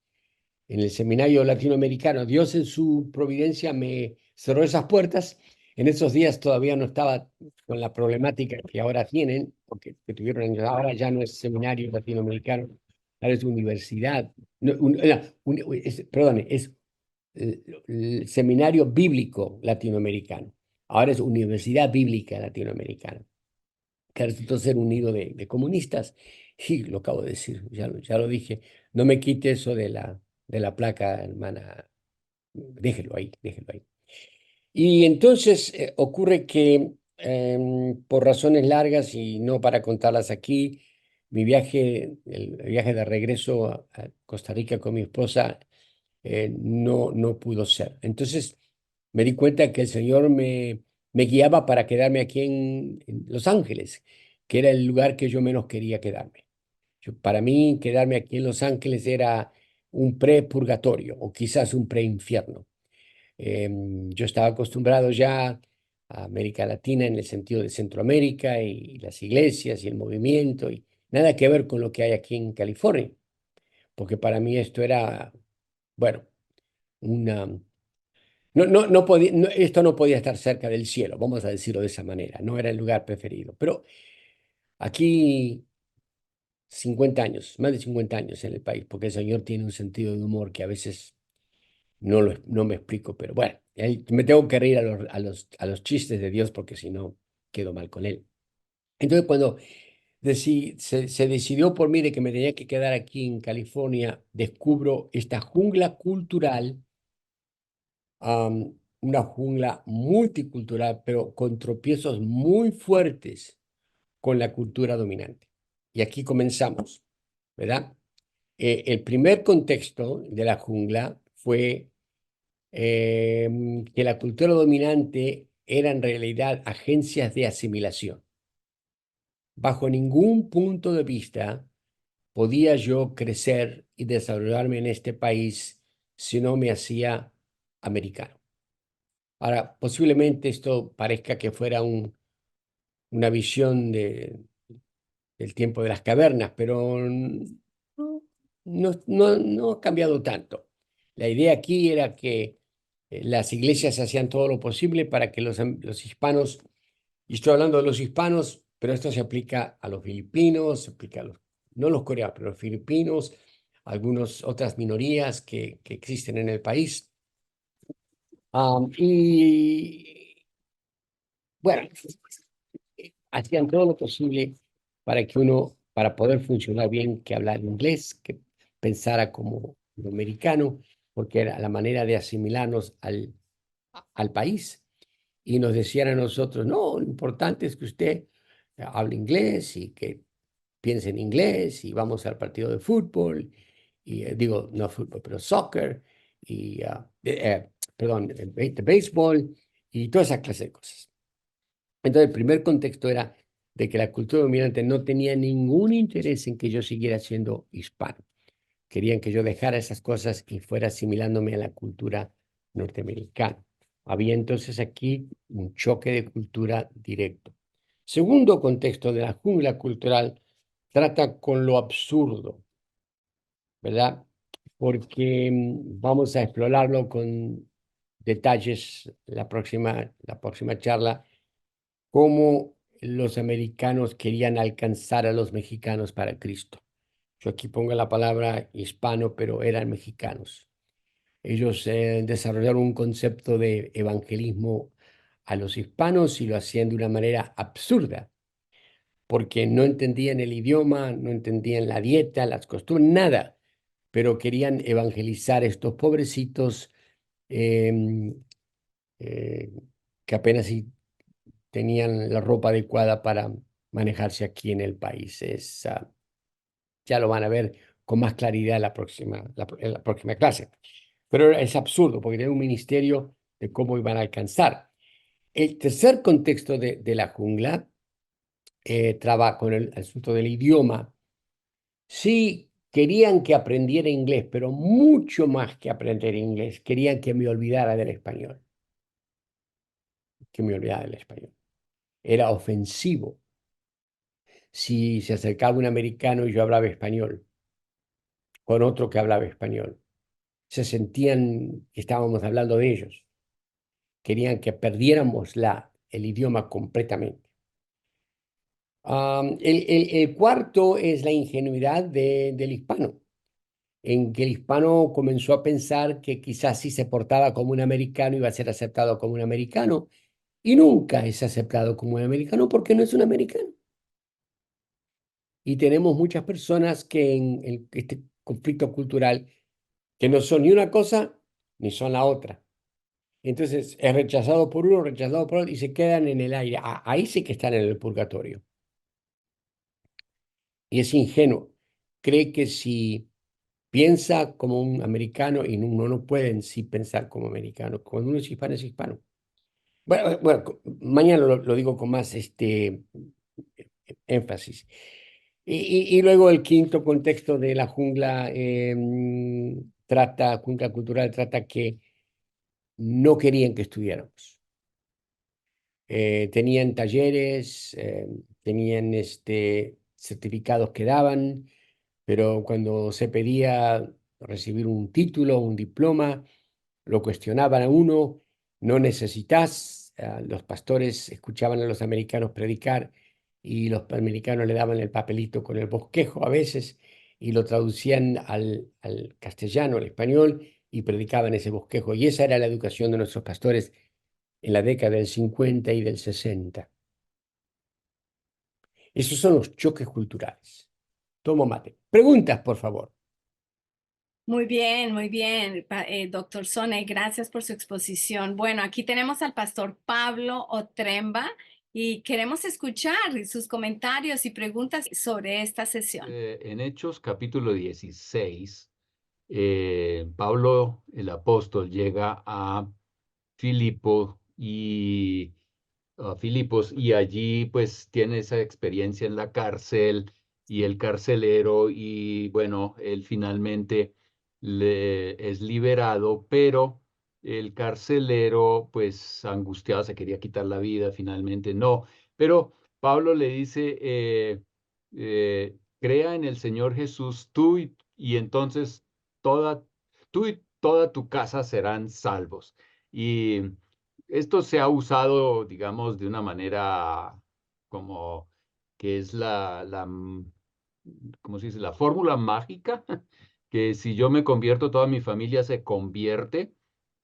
el seminario latinoamericano. Dios en su providencia me cerró esas puertas. En esos días todavía no estaba con la problemática que ahora tienen, porque que tuvieron años. Ahora ya no es seminario latinoamericano, ahora es universidad. No, perdón, es el seminario bíblico latinoamericano. Ahora es Universidad Bíblica Latinoamericana, que resultó ser un nido de comunistas. Y lo acabo de decir, ya lo dije. No me quite eso de la placa, hermana. Déjelo ahí, déjelo ahí. Y entonces ocurre que por razones largas y no para contarlas aquí, el viaje de regreso a Costa Rica con mi esposa no pudo ser. Entonces me di cuenta que el Señor me guiaba para quedarme aquí en Los Ángeles, que era el lugar que yo menos quería quedarme. Para mí, quedarme aquí en Los Ángeles era un pre-purgatorio o quizás un pre-infierno. Yo estaba acostumbrado ya a América Latina en el sentido de Centroamérica y las iglesias y el movimiento y nada que ver con lo que hay aquí en California, porque para mí esto era, bueno, una... no podía, esto no podía estar cerca del cielo, vamos a decirlo de esa manera, no era el lugar preferido. Pero aquí 50 años, más de 50 años en el país, porque el Señor tiene un sentido de humor que a veces no me explico, pero bueno, me tengo que reír a los chistes de Dios porque si no quedo mal con Él. Entonces, cuando se decidió por mí de que me tenía que quedar aquí en California, descubro esta jungla cultural, una jungla multicultural, pero con tropiezos muy fuertes con la cultura dominante. Y aquí comenzamos, ¿verdad? El primer contexto de la jungla fue que la cultura dominante era en realidad agencias de asimilación. Bajo ningún punto de vista podía yo crecer y desarrollarme en este país si no me hacía americano. Ahora, posiblemente esto parezca que fuera una visión del tiempo de las cavernas, pero no ha cambiado tanto. La idea aquí era que las iglesias hacían todo lo posible para que los hispanos, y estoy hablando de los hispanos, pero esto se aplica a los filipinos, se aplica no los coreanos, pero los filipinos, algunas otras minorías que existen en el país. Y bueno, hacían todo lo posible para poder funcionar bien, que hablar inglés, pensara como americano, porque era la manera de asimilarnos al país. Y nos decían a nosotros, no, lo importante es que usted hable inglés y que piense en inglés y vamos al partido de fútbol, y digo, no fútbol, pero soccer, y, perdón, de béisbol y toda esa clase de cosas. Entonces, el primer contexto era de que la cultura dominante no tenía ningún interés en que yo siguiera siendo hispano. Querían que yo dejara esas cosas y fuera asimilándome a la cultura norteamericana. Había entonces aquí un choque de cultura directo. Segundo contexto de la jungla cultural trata con lo absurdo, ¿verdad? Porque vamos a explorarlo con detalles la próxima charla, cómo los americanos querían alcanzar a los mexicanos para Cristo. Yo aquí pongo la palabra hispano, pero eran mexicanos. Ellos desarrollaron un concepto de evangelismo a los hispanos y lo hacían de una manera absurda, porque no entendían el idioma, no entendían la dieta, las costumbres, nada, pero querían evangelizar a estos pobrecitos em, eh, que apenas si tenían la ropa adecuada para manejarse aquí en el país. Ya lo van a ver con más claridad en la próxima clase. Pero es absurdo porque tiene un ministerio de cómo iban a alcanzar. El tercer contexto de la jungla trabaja con el asunto del idioma. Sí, querían que aprendiera inglés, pero mucho más que aprender inglés, querían que me olvidara del español, que me olvidara del español. Era ofensivo si se acercaba un americano y yo hablaba español con otro que hablaba español. Se sentían que estábamos hablando de ellos. Querían que perdiéramos el idioma completamente. El cuarto es la ingenuidad del hispano, en que el hispano comenzó a pensar que quizás si se portaba como un americano iba a ser aceptado como un americano, y nunca es aceptado como un americano porque no es un americano. Y tenemos muchas personas que en este conflicto cultural que no son ni una cosa ni son la otra. Entonces es rechazado por uno, rechazado por otro y se quedan en el aire. Ahí sí que están en el purgatorio. Y es ingenuo. Cree que si piensa como un americano y uno no puede en sí pensar como americano. Cuando uno es hispano, es hispano. Bueno, mañana lo digo con más énfasis. Y luego el quinto contexto de la jungla jungla cultural, trata que no querían que estudiáramos. Tenían talleres, tenían certificados que daban, pero cuando se pedía recibir un título, un diploma, lo cuestionaban a uno, no necesitas. Los pastores escuchaban a los americanos predicar y los americanos le daban el papelito con el bosquejo a veces y lo traducían al castellano, al español y predicaban ese bosquejo. Y esa era la educación de nuestros pastores en la década del 50 y del 60. Esos son los choques culturales. Tomo mate. Preguntas, por favor. Muy bien, doctor Sone, gracias por su exposición. Bueno, aquí tenemos al pastor Pablo Otremba y queremos escuchar sus comentarios y preguntas sobre esta sesión. En Hechos capítulo 16, Pablo el apóstol llega a Filipo a Filipos y allí pues tiene esa experiencia en la cárcel y el carcelero y bueno, él finalmente le es liberado, pero el carcelero pues angustiado se quería quitar la vida, finalmente no, pero Pablo le dice, crea en el Señor Jesús y entonces toda, tú y toda tu casa serán salvos. Y esto se ha usado, digamos, de una manera como que es ¿cómo se dice? La fórmula mágica, que si yo me convierto, toda mi familia se convierte,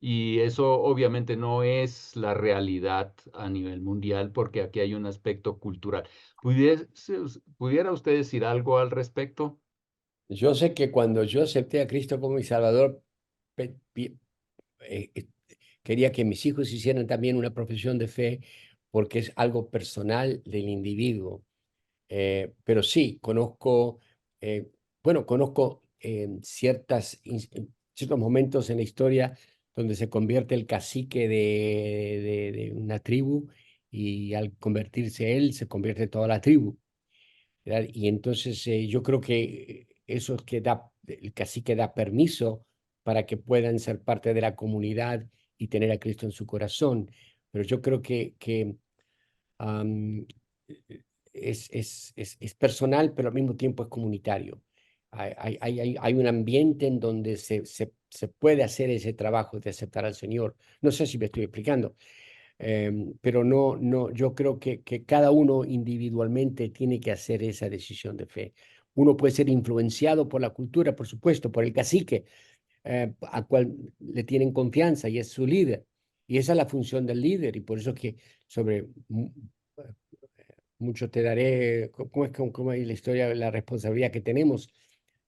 y eso obviamente no es la realidad a nivel mundial, porque aquí hay un aspecto cultural. ¿Pudiera usted decir algo al respecto? Yo sé que cuando yo acepté a Cristo como mi Salvador, pe- pi- eh, eh, quería que mis hijos hicieran también una profesión de fe porque es algo personal del individuo. Pero sí, conozco, bueno, conozco ciertos momentos en la historia donde se convierte el cacique de una tribu y al convertirse él, se convierte toda la tribu. ¿Verdad? Y entonces yo creo que eso es que el cacique da permiso para que puedan ser parte de la comunidad y tener a Cristo en su corazón. Pero yo creo que am, es personal, pero al mismo tiempo es comunitario. Hay un ambiente en donde se puede hacer ese trabajo de aceptar al Señor. No sé si me estoy explicando, pero no, yo creo que cada uno individualmente tiene que hacer esa decisión de fe. Uno puede ser influenciado por la cultura, por supuesto, por el cacique, al cual le tienen confianza y es su líder. Y esa es la función del líder, y por eso que sobre mucho te daré, cómo es la historia, la responsabilidad que tenemos,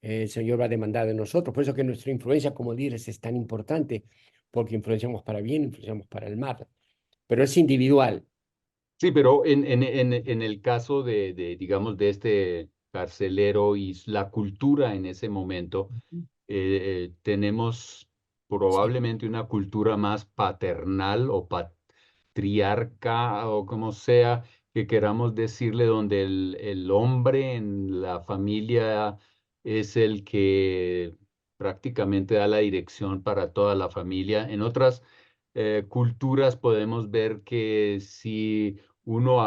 el Señor va a demandar de nosotros. Por eso que nuestra influencia como líderes es tan importante, porque influenciamos para bien, influenciamos para el mal, pero es individual. Sí, pero en el caso digamos, de este carcelero y la cultura en ese momento, tenemos Sí, probablemente una cultura más paternal o patriarca o como sea que queramos decirle, donde el hombre en la familia es el que prácticamente da la dirección para toda la familia. En otras culturas podemos ver que si uno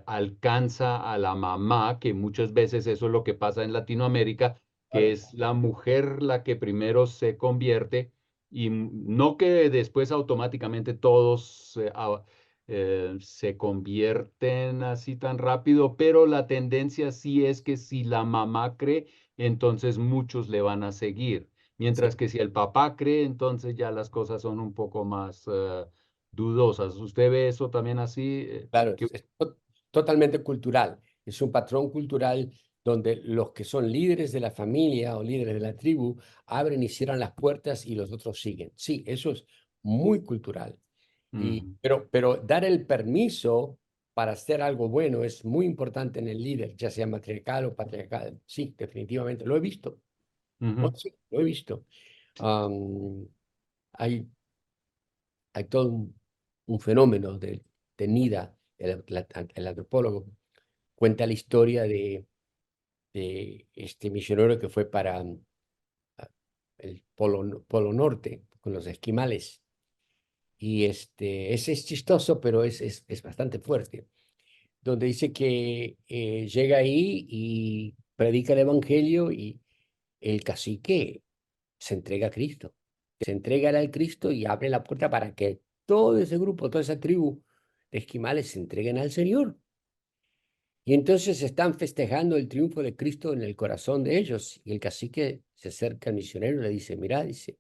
alcanza a la mamá, que muchas veces eso es lo que pasa en Latinoamérica, que claro. es la mujer la que primero se convierte y no que después automáticamente todos se convierten así tan rápido, pero la tendencia sí es que si la mamá cree, entonces muchos le van a seguir. Mientras Sí, que si el papá cree, entonces ya las cosas son un poco más dudosas. ¿Usted ve eso también así? claro, Que- totalmente cultural. Es un patrón cultural donde los que son líderes de la familia o líderes de la tribu abren y cierran las puertas y los otros siguen. Sí, eso es muy cultural. Ujú, Pero dar el permiso para hacer algo bueno es muy importante en el líder, ya sea matriarcal o patriarcal. Sí, definitivamente. Lo he visto. Oh, ujú, sí, lo he visto. Am, hay, hay todo un fenómeno de Nida, el antropólogo, cuenta la historia de este misionero que fue para el Polo Norte con los esquimales. Y ese es chistoso, pero es bastante fuerte, donde dice que llega ahí y predica el evangelio y el cacique se entrega a Cristo, se entrega al Cristo y abre la puerta para que todo ese grupo, toda esa tribu de esquimales se entreguen al Señor. Y entonces están festejando el triunfo de Cristo en el corazón de ellos. Y el cacique se acerca al misionero y le dice, mira, dice,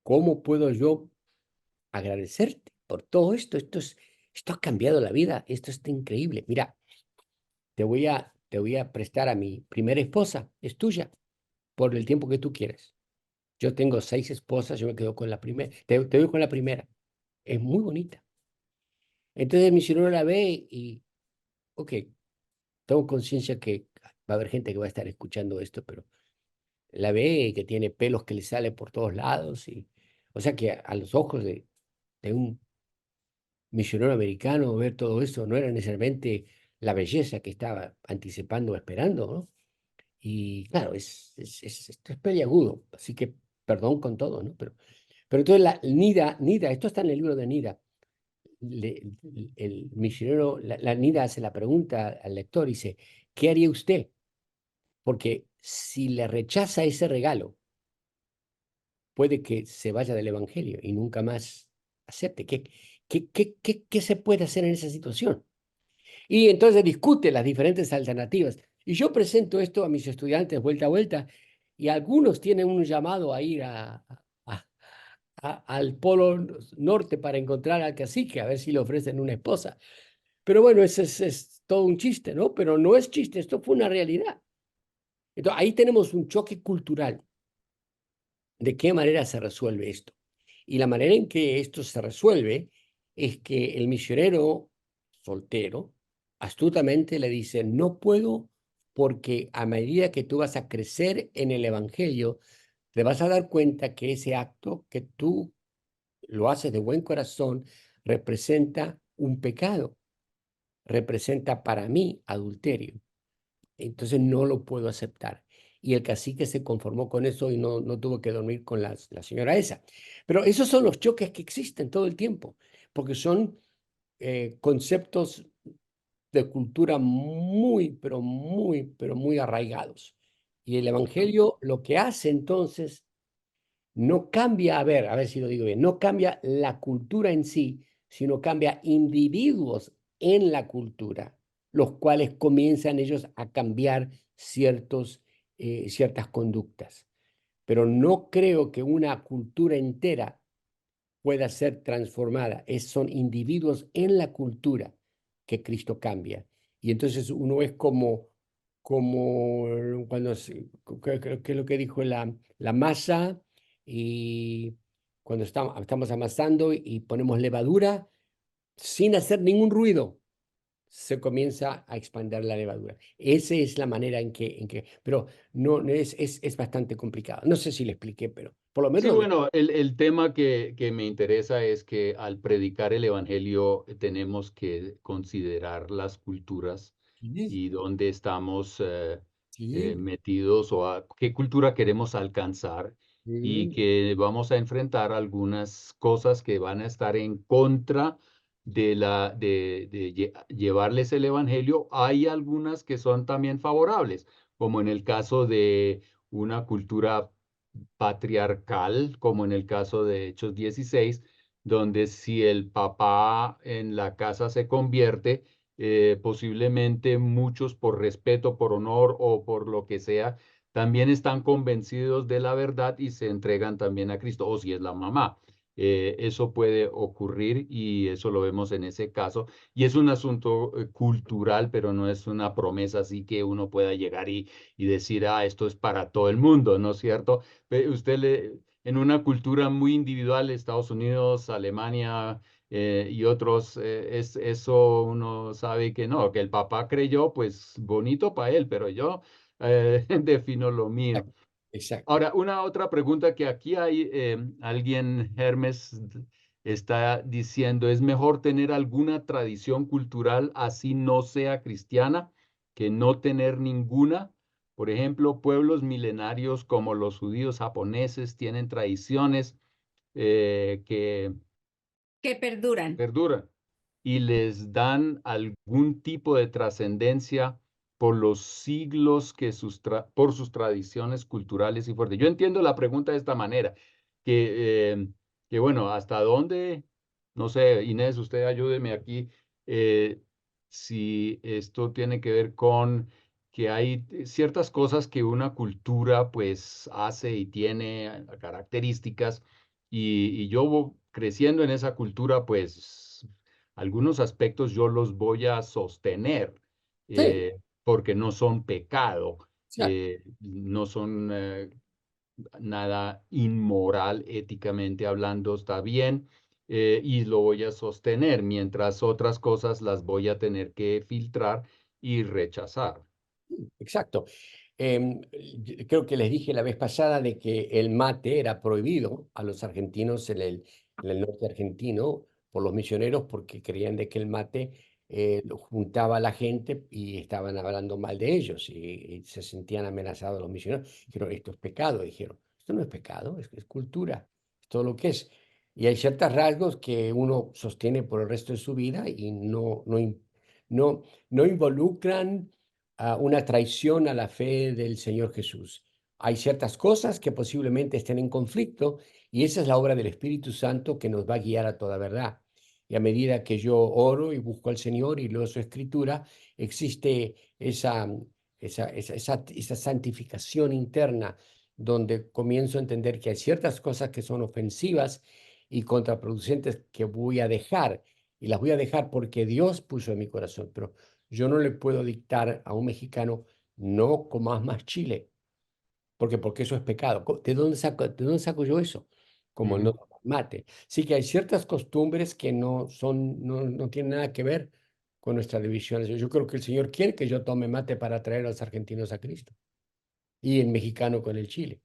¿cómo puedo yo agradecerte por todo esto? Esto ha cambiado la vida, esto está increíble. Mira, te voy a prestar a mi primera esposa, es tuya, por el tiempo que tú quieras. Yo tengo 6 esposas, yo me quedo con la primera, te doy con la primera. Es muy bonita. Entonces el misionero la ve y, ok, tengo conciencia que va a haber gente que va a estar escuchando esto, pero la ve que tiene pelos que le salen por todos lados y, o sea que a los ojos de un misionero americano ver todo eso no era necesariamente la belleza que estaba anticipando o esperando, ¿no? Y claro, esto es peliagudo, así que perdón con todo, ¿no? Pero entonces Nida, esto está en el libro de Nida, el misionero, la Nida hace la pregunta al lector y dice, ¿qué haría usted? Porque si le rechaza ese regalo, puede que se vaya del evangelio y nunca más acepte. ¿Qué se puede hacer en esa situación? Y entonces discute las diferentes alternativas. Y yo presento esto a mis estudiantes vuelta a vuelta y algunos tienen un llamado a ir al Polo Norte para encontrar al cacique, a ver si le ofrecen una esposa. Pero bueno, ese es todo un chiste, ¿no? Pero no es chiste, esto fue una realidad. Entonces, ahí tenemos un choque cultural. ¿De qué manera se resuelve esto? Y la manera en que esto se resuelve es que el misionero soltero astutamente le dice, no puedo porque a medida que tú vas a crecer en el evangelio, te vas a dar cuenta que ese acto que tú lo haces de buen corazón representa un pecado, representa para mí adulterio. Entonces no lo puedo aceptar. Y el cacique se conformó con eso y no tuvo que dormir con la señora esa. Pero esos son los choques que existen todo el tiempo, porque son conceptos de cultura muy, pero muy arraigados. Y el Evangelio lo que hace entonces no cambia, a ver si lo digo bien, no cambia la cultura en sí, sino cambia individuos en la cultura, los cuales comienzan ellos a cambiar ciertas conductas. Pero no creo que una cultura entera pueda ser transformada. Son individuos en la cultura que Cristo cambia. Y entonces uno es como cuando, ¿qué es lo que dijo la masa? Y cuando estamos amasando y ponemos levadura, sin hacer ningún ruido, se comienza a expandir la levadura. Esa es la manera pero no es bastante complicado. No sé si le expliqué, pero por lo Sí, menos bueno, el tema que me interesa es que al predicar el evangelio tenemos que considerar las culturas sí, y dónde estamos sí, metidos o qué cultura queremos alcanzar y sí, que vamos a enfrentar algunas cosas que van a estar en contra de llevarles el evangelio. Hay algunas que son también favorables, como en el caso de una cultura patriarcal, como en el caso de Hechos 16, donde si el papá en la casa se convierte, posiblemente muchos por respeto, por honor o por lo que sea, también están convencidos de la verdad y se entregan también a Cristo, o si es la mamá. Eso puede ocurrir y eso lo vemos en ese caso. Y es un asunto cultural, pero no es una promesa así que uno pueda llegar y decir, ah, esto es para todo el mundo, ¿no es cierto? En una cultura muy individual, Estados Unidos, Alemania y otros, eso uno sabe que no, que el papá creyó, pues bonito para él, pero yo defino lo mío. exacto, exacto. Ahora, una otra pregunta que aquí hay, alguien, Hermes, está diciendo, ¿es mejor tener alguna tradición cultural así no sea cristiana que no tener ninguna? Por ejemplo, pueblos milenarios como los judíos japoneses tienen tradiciones que Que perduran. perduran y les dan algún tipo de trascendencia por los siglos por sus tradiciones culturales y fuertes. Yo entiendo la pregunta de esta manera, que bueno, hasta dónde, no sé, Inés, usted ayúdeme aquí, eh, si esto tiene que ver con que hay ciertas cosas que una cultura pues hace y tiene características y yo creciendo en esa cultura, pues algunos aspectos yo los voy a sostener Sí, porque no son pecado, exacto. no son nada inmoral éticamente hablando, está bien, y lo voy a sostener, mientras otras cosas las voy a tener que filtrar y rechazar. Exacto. Creo que les dije la vez pasada de que el mate era prohibido a los argentinos en el norte argentino por los misioneros porque creían de que el mate lo juntaba a la gente y estaban hablando mal de ellos y se sentían amenazados los misioneros. Dijeron, esto es pecado. Dijeron, esto no es pecado, es cultura, es todo lo que es. Y hay ciertos rasgos que uno sostiene por el resto de su vida y no, no involucran una traición a la fe del Señor Jesús. Hay ciertas cosas que posiblemente estén en conflicto y esa es la obra del Espíritu Santo que nos va a guiar a toda verdad. Y a medida que yo oro y busco al Señor y leo su escritura, existe esa santificación interna donde comienzo a entender que hay ciertas cosas que son ofensivas y contraproducentes que voy a dejar. Y las voy a dejar porque Dios puso en mi corazón. Pero yo no le puedo dictar a un mexicano no comas más chile, porque eso es pecado. ¿De dónde saco yo eso? Como no Ujú. tomar mate. Sí que hay ciertas costumbres que no tienen nada que ver con nuestras divisiones. Yo creo que el Señor quiere que yo tome mate para traer a los argentinos a Cristo y el mexicano con el chile.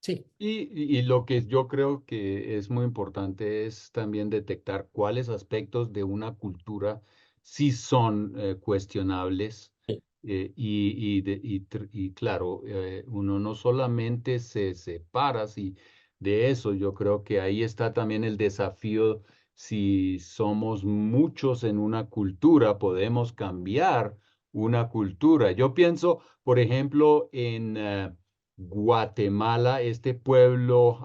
Sí, Y lo que yo creo que es muy importante es también detectar cuáles aspectos de una cultura sí son cuestionables. sí, Y claro, uno no solamente se separa de eso, yo creo que ahí está también el desafío. Si somos muchos en una cultura, podemos cambiar una cultura. Yo pienso, por ejemplo, en Guatemala, este pueblo,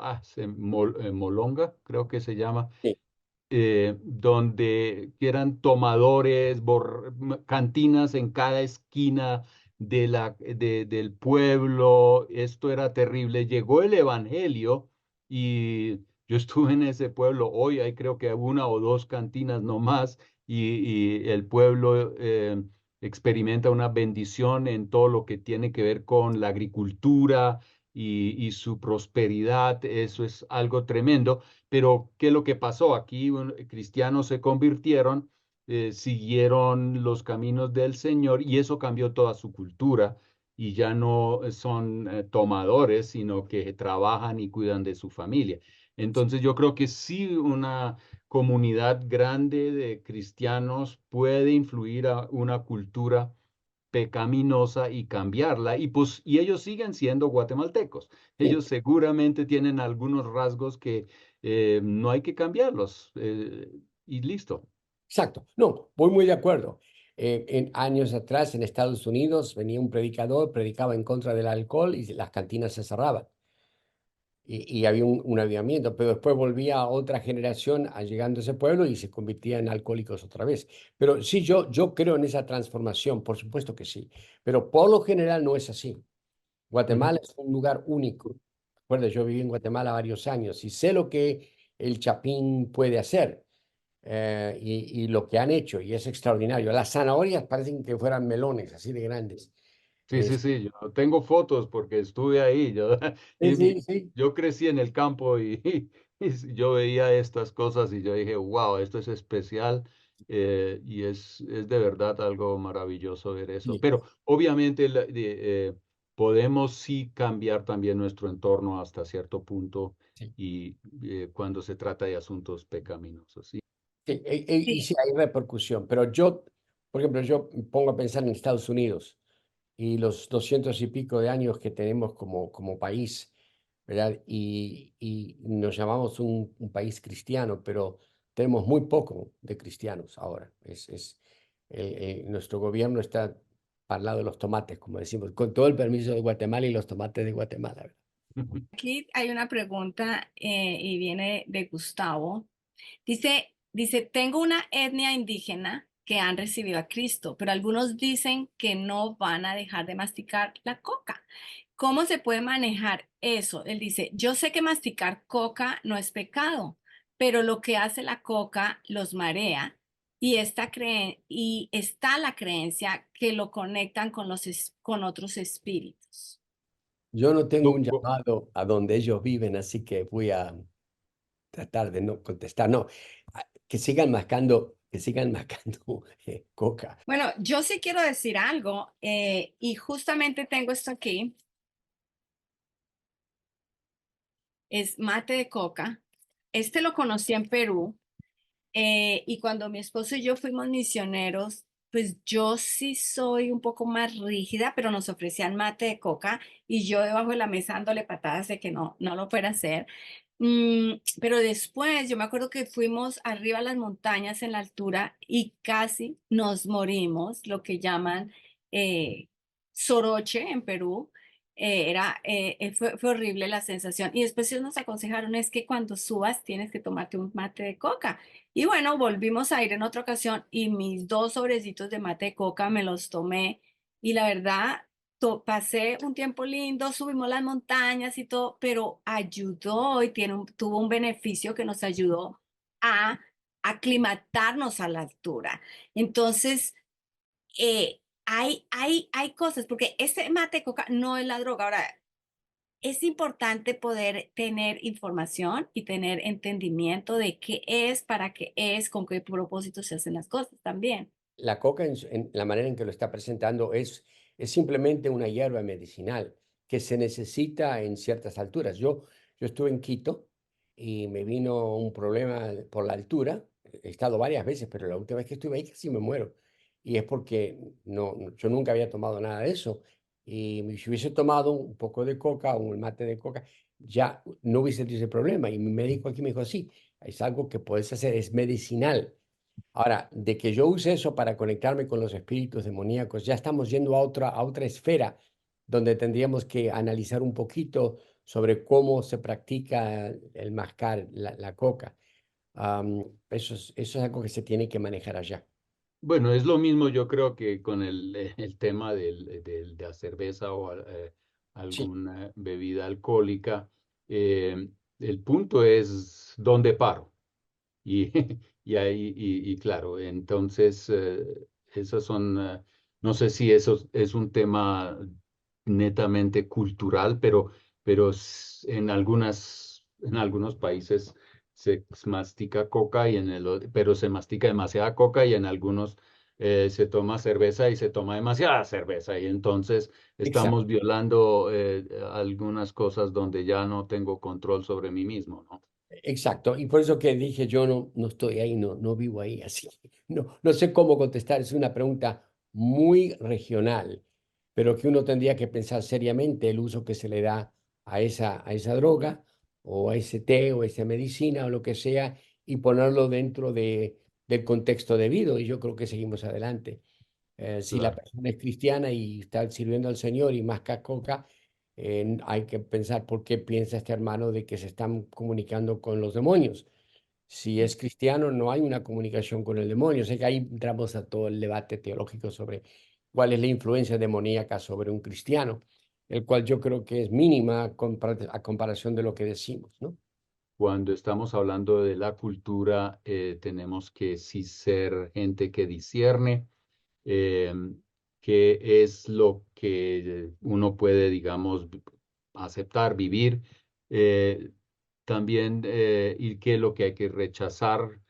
Molonga, creo que se llama, sí, donde eran tomadores, cantinas en cada esquina del pueblo. Esto era terrible. Llegó el evangelio y yo estuve en ese pueblo. Hoy hay creo que una o dos cantinas no más, y el pueblo experimenta una bendición en todo lo que tiene que ver con la agricultura y su prosperidad. Eso es algo tremendo. Pero, ¿qué es lo que pasó? Aquí cristianos se convirtieron, siguieron los caminos del Señor, y eso cambió toda su cultura, y ya no son tomadores, sino que trabajan y cuidan de su familia. Entonces yo creo que sí, una comunidad grande de cristianos puede influir a una cultura pecaminosa y cambiarla, y pues y ellos siguen siendo guatemaltecos. sí. Ellos seguramente tienen algunos rasgos que no hay que cambiarlos, y listo. Exacto. No, voy muy de acuerdo. En años atrás en Estados Unidos venía un predicador, predicaba en contra del alcohol y las cantinas se cerraban. Y había un avivamiento, pero después volvía otra generación llegando a ese pueblo y se convertía en alcohólicos otra vez. Pero sí, yo creo en esa transformación, por supuesto que sí, pero por lo general no es así. Ujú. Guatemala es un lugar único. Recuerda, yo viví en Guatemala varios años y sé lo que el Chapín puede hacer, y lo que han hecho, y es extraordinario. Las zanahorias parecen que fueran melones, así de grandes. Sí, sí, sí, yo tengo fotos porque estuve ahí. Sí, Y sí, sí. yo crecí en el campo, y yo veía estas cosas y yo dije, wow, esto es especial, y es de verdad algo maravilloso ver eso. Sí, Pero obviamente podemos sí cambiar también nuestro entorno hasta cierto punto, sí. y cuando se trata de asuntos pecaminosos. ¿Sí? Sí, y Sí. sí hay repercusión, pero por ejemplo, yo me pongo a pensar en Estados Unidos y los 200 y pico de años que tenemos como país, ¿verdad? Y nos llamamos un país cristiano, pero tenemos muy poco de cristianos ahora. Nuestro gobierno está para el lado de los tomates, como decimos, con todo el permiso de Guatemala y los tomates de Guatemala, ¿verdad? Aquí hay una pregunta y viene de Gustavo. Dice, tengo una etnia indígena que han recibido a Cristo, pero algunos dicen que no van a dejar de masticar la coca. ¿Cómo se puede manejar eso? Él dice, yo sé que masticar coca no es pecado, pero lo que hace la coca los marea y está la creencia que lo conectan con con otros espíritus. Yo no tengo un Co- co- llamado a donde ellos viven, así que voy a tratar de no contestar. No, que sigan mascando coca. Bueno, yo sí quiero decir algo y justamente tengo esto aquí, es mate de coca. Este lo conocí en Perú y cuando mi esposo y yo fuimos misioneros, pues yo sí soy un poco más rígida, pero nos ofrecían mate de coca y yo debajo de la mesa dándole patadas de que no lo fuera a hacer. Pero después yo me acuerdo que fuimos arriba a las montañas en la altura y casi nos morimos, lo que llaman eh, soroche en Perú. Fue horrible la sensación. Y después ellos nos aconsejaron es que cuando subas tienes que tomarte un mate de coca. Y bueno, volvimos a ir en otra ocasión y mis dos sobrecitos de mate de coca me los tomé y la verdad pasé un tiempo lindo, subimos las montañas y todo, pero ayudó y tuvo un beneficio que nos ayudó a aclimatarnos a la altura. Entonces, hay cosas, porque este mate de coca no es la droga. Ahora, es importante poder tener información y tener entendimiento de qué es, para qué es, con qué propósito se hacen las cosas también. La coca, en la manera en que lo está presentando, es simplemente una hierba medicinal que se necesita en ciertas alturas. Yo estuve en Quito y me vino un problema por la altura. He estado varias veces, pero la última vez que estuve ahí casi me muero. Y es porque yo nunca había tomado nada de eso. Y si hubiese tomado un poco de coca o un mate de coca, ya no hubiese tenido ese problema. Y mi médico aquí me dijo, sí, es algo que puedes hacer, es medicinal. Ahora, de que yo use eso para conectarme con los espíritus demoníacos, ya estamos yendo a otra esfera donde tendríamos que analizar un poquito sobre cómo se practica el mascar la coca. Eso es algo que se tiene que manejar allá. Bueno, es lo mismo yo creo que con el tema de la cerveza o Sí, alguna bebida alcohólica. Eh, el punto es dónde paro. Y, y claro, entonces, esas son, no sé si eso es un tema netamente cultural, pero en algunos países se mastica coca pero se mastica demasiada coca y en algunos se toma cerveza y se toma demasiada cerveza. Y entonces exacto. estamos violando algunas cosas donde ya no tengo control sobre mí mismo, ¿no? Exacto, y por eso que dije yo no estoy ahí, no vivo ahí, así que no sé cómo contestar. Es una pregunta muy regional, pero que uno tendría que pensar seriamente el uso que se le da a esa droga o a ese té o esa medicina o lo que sea y ponerlo dentro del contexto debido. Y yo creo que seguimos adelante. Si la Claro. persona es cristiana y está sirviendo al Señor y masca coca, hay que pensar por qué piensa este hermano de que se están comunicando con los demonios. Si es cristiano, no hay una comunicación con el demonio. O sea que ahí entramos a todo el debate teológico sobre cuál es la influencia demoníaca sobre un cristiano, el cual yo creo que es mínima a comparación de lo que decimos, ¿no? Cuando estamos hablando de la cultura, tenemos que sí ser gente que discierne eh, qué es lo que uno puede, digamos, aceptar, vivir, eh, también y qué es lo que hay que rechazar.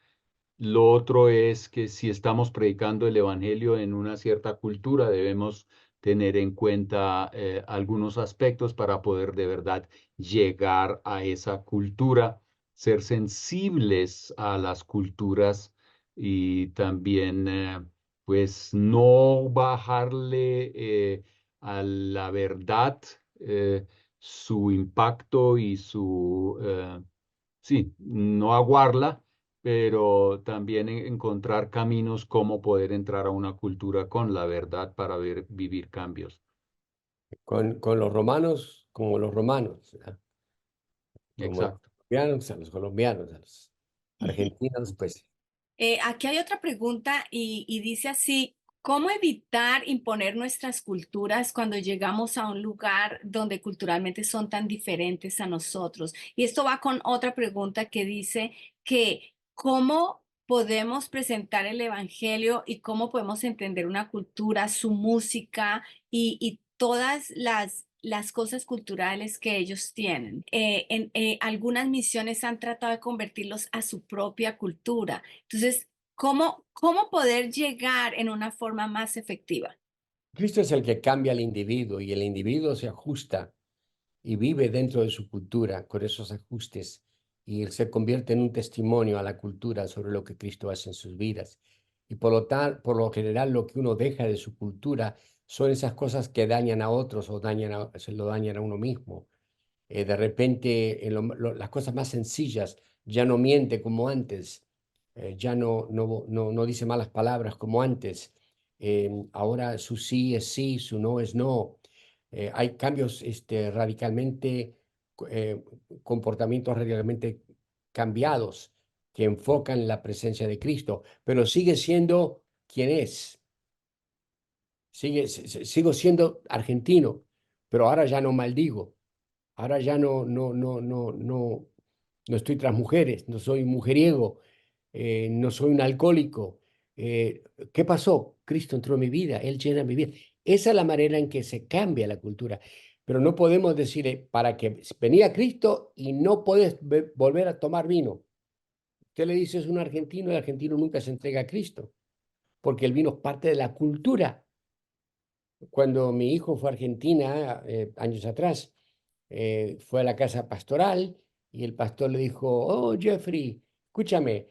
Lo otro es que si estamos predicando el evangelio en una cierta cultura, debemos tener en cuenta algunos aspectos para poder de verdad llegar a esa cultura, ser sensibles a las culturas y también pues no bajarle a la verdad su impacto y sí, no aguarla, pero también encontrar caminos como poder entrar a una cultura con la verdad para vivir cambios. Con los romanos, como los romanos, ¿verdad? Como Exacto. a los colombianos, a los argentinos, pues. Aquí hay otra pregunta y dice así, ¿cómo evitar imponer nuestras culturas cuando llegamos a un lugar donde culturalmente son tan diferentes a nosotros? Y esto va con otra pregunta que dice que ¿cómo podemos presentar el evangelio y cómo podemos entender una cultura, su música y todas las cosas culturales que ellos tienen? Algunas misiones han tratado de convertirlos a su propia cultura. Entonces, ¿cómo poder llegar en una forma más efectiva? Cristo es el que cambia al individuo y el individuo se ajusta y vive dentro de su cultura con esos ajustes y él se convierte en un testimonio a la cultura sobre lo que Cristo hace en sus vidas. Y por lo general, lo que uno deja de su cultura son esas cosas que dañan a otros o se lo dañan a uno mismo. De repente, las cosas más sencillas, ya no miente como antes, ya no dice malas palabras como antes. Ahora su sí es sí, su no es no. Hay cambios radicalmente, eh, comportamientos radicalmente cambiados que enfocan la presencia de Cristo, pero sigue siendo quien es. Sigo siendo argentino, pero ahora ya no maldigo. Ahora ya no estoy tras mujeres, no soy mujeriego, no soy un alcohólico. ¿Qué pasó? Cristo entró en mi vida, Él llena mi vida. Esa es la manera en que se cambia la cultura. Pero no podemos decir, para que venía Cristo y no puedes volver a tomar vino. Usted le dice es un argentino, el argentino nunca se entrega a Cristo, porque el vino es parte de la cultura. Cuando mi hijo fue a Argentina, años atrás, fue a la casa pastoral y el pastor le dijo, oh, Jeffrey, escúchame,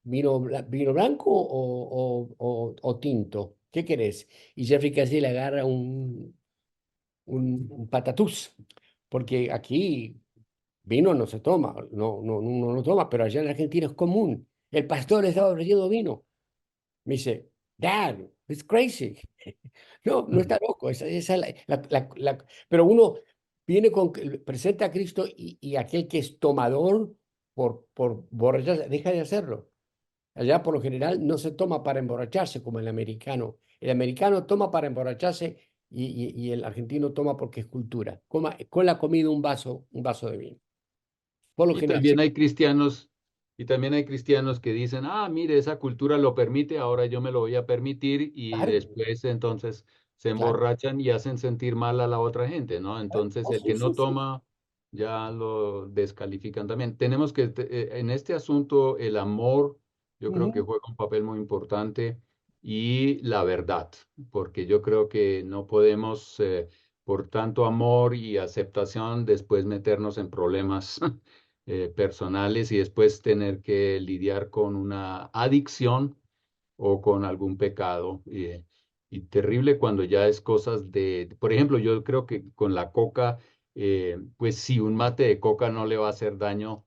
¿vino blanco o tinto? ¿Qué querés? Y Jeffrey casi le agarra un patatús, porque aquí vino no se toma, uno no toma, pero allá en Argentina es común. El pastor le estaba ofreciendo vino. Me dice, Dad, it's crazy. No, no está loco. Pero uno viene presenta a Cristo y aquel que es tomador por borracharse, deja de hacerlo. Allá por lo general no se toma para emborracharse como el americano. El americano toma para emborracharse y el argentino toma porque es cultura. Con la comida un vaso de vino. Por lo Y general, también hay cristianos, y también hay cristianos que dicen, ah, mire, esa cultura lo permite, ahora yo me lo voy a permitir, y claro, después entonces se claro, emborrachan y hacen sentir mal a la otra gente, ¿no? claro. Entonces Oh, el sí, que sí, no sí. toma ya lo descalifican también. Tenemos que, en este asunto, el amor, yo creo que Ujú. juega un papel muy importante, y la verdad, porque yo creo que no podemos, por tanto amor y aceptación, después meternos en problemas personales y después tener que lidiar con una adicción o con algún pecado. Y terrible cuando ya es cosas de, por ejemplo, yo creo que con la coca, pues sí, un mate de coca no le va a hacer daño.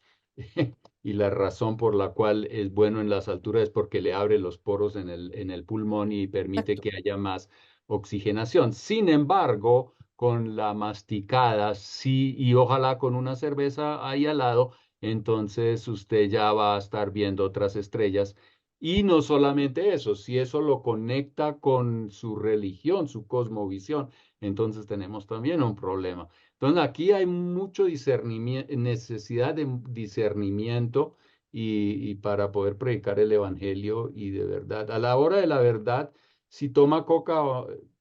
Y la razón por la cual es bueno en las alturas es porque le abre los poros en el pulmón y permite Exacto. que haya más oxigenación. Sin embargo, con la masticada, sí, y ojalá con una cerveza ahí al lado, entonces usted ya va a estar viendo otras estrellas. Y no solamente eso, si eso lo conecta con su religión, su cosmovisión, entonces tenemos también un problema. Entonces aquí hay mucho discernimiento, necesidad de discernimiento, y para poder predicar el evangelio, y de verdad, a la hora de la verdad, si toma coca,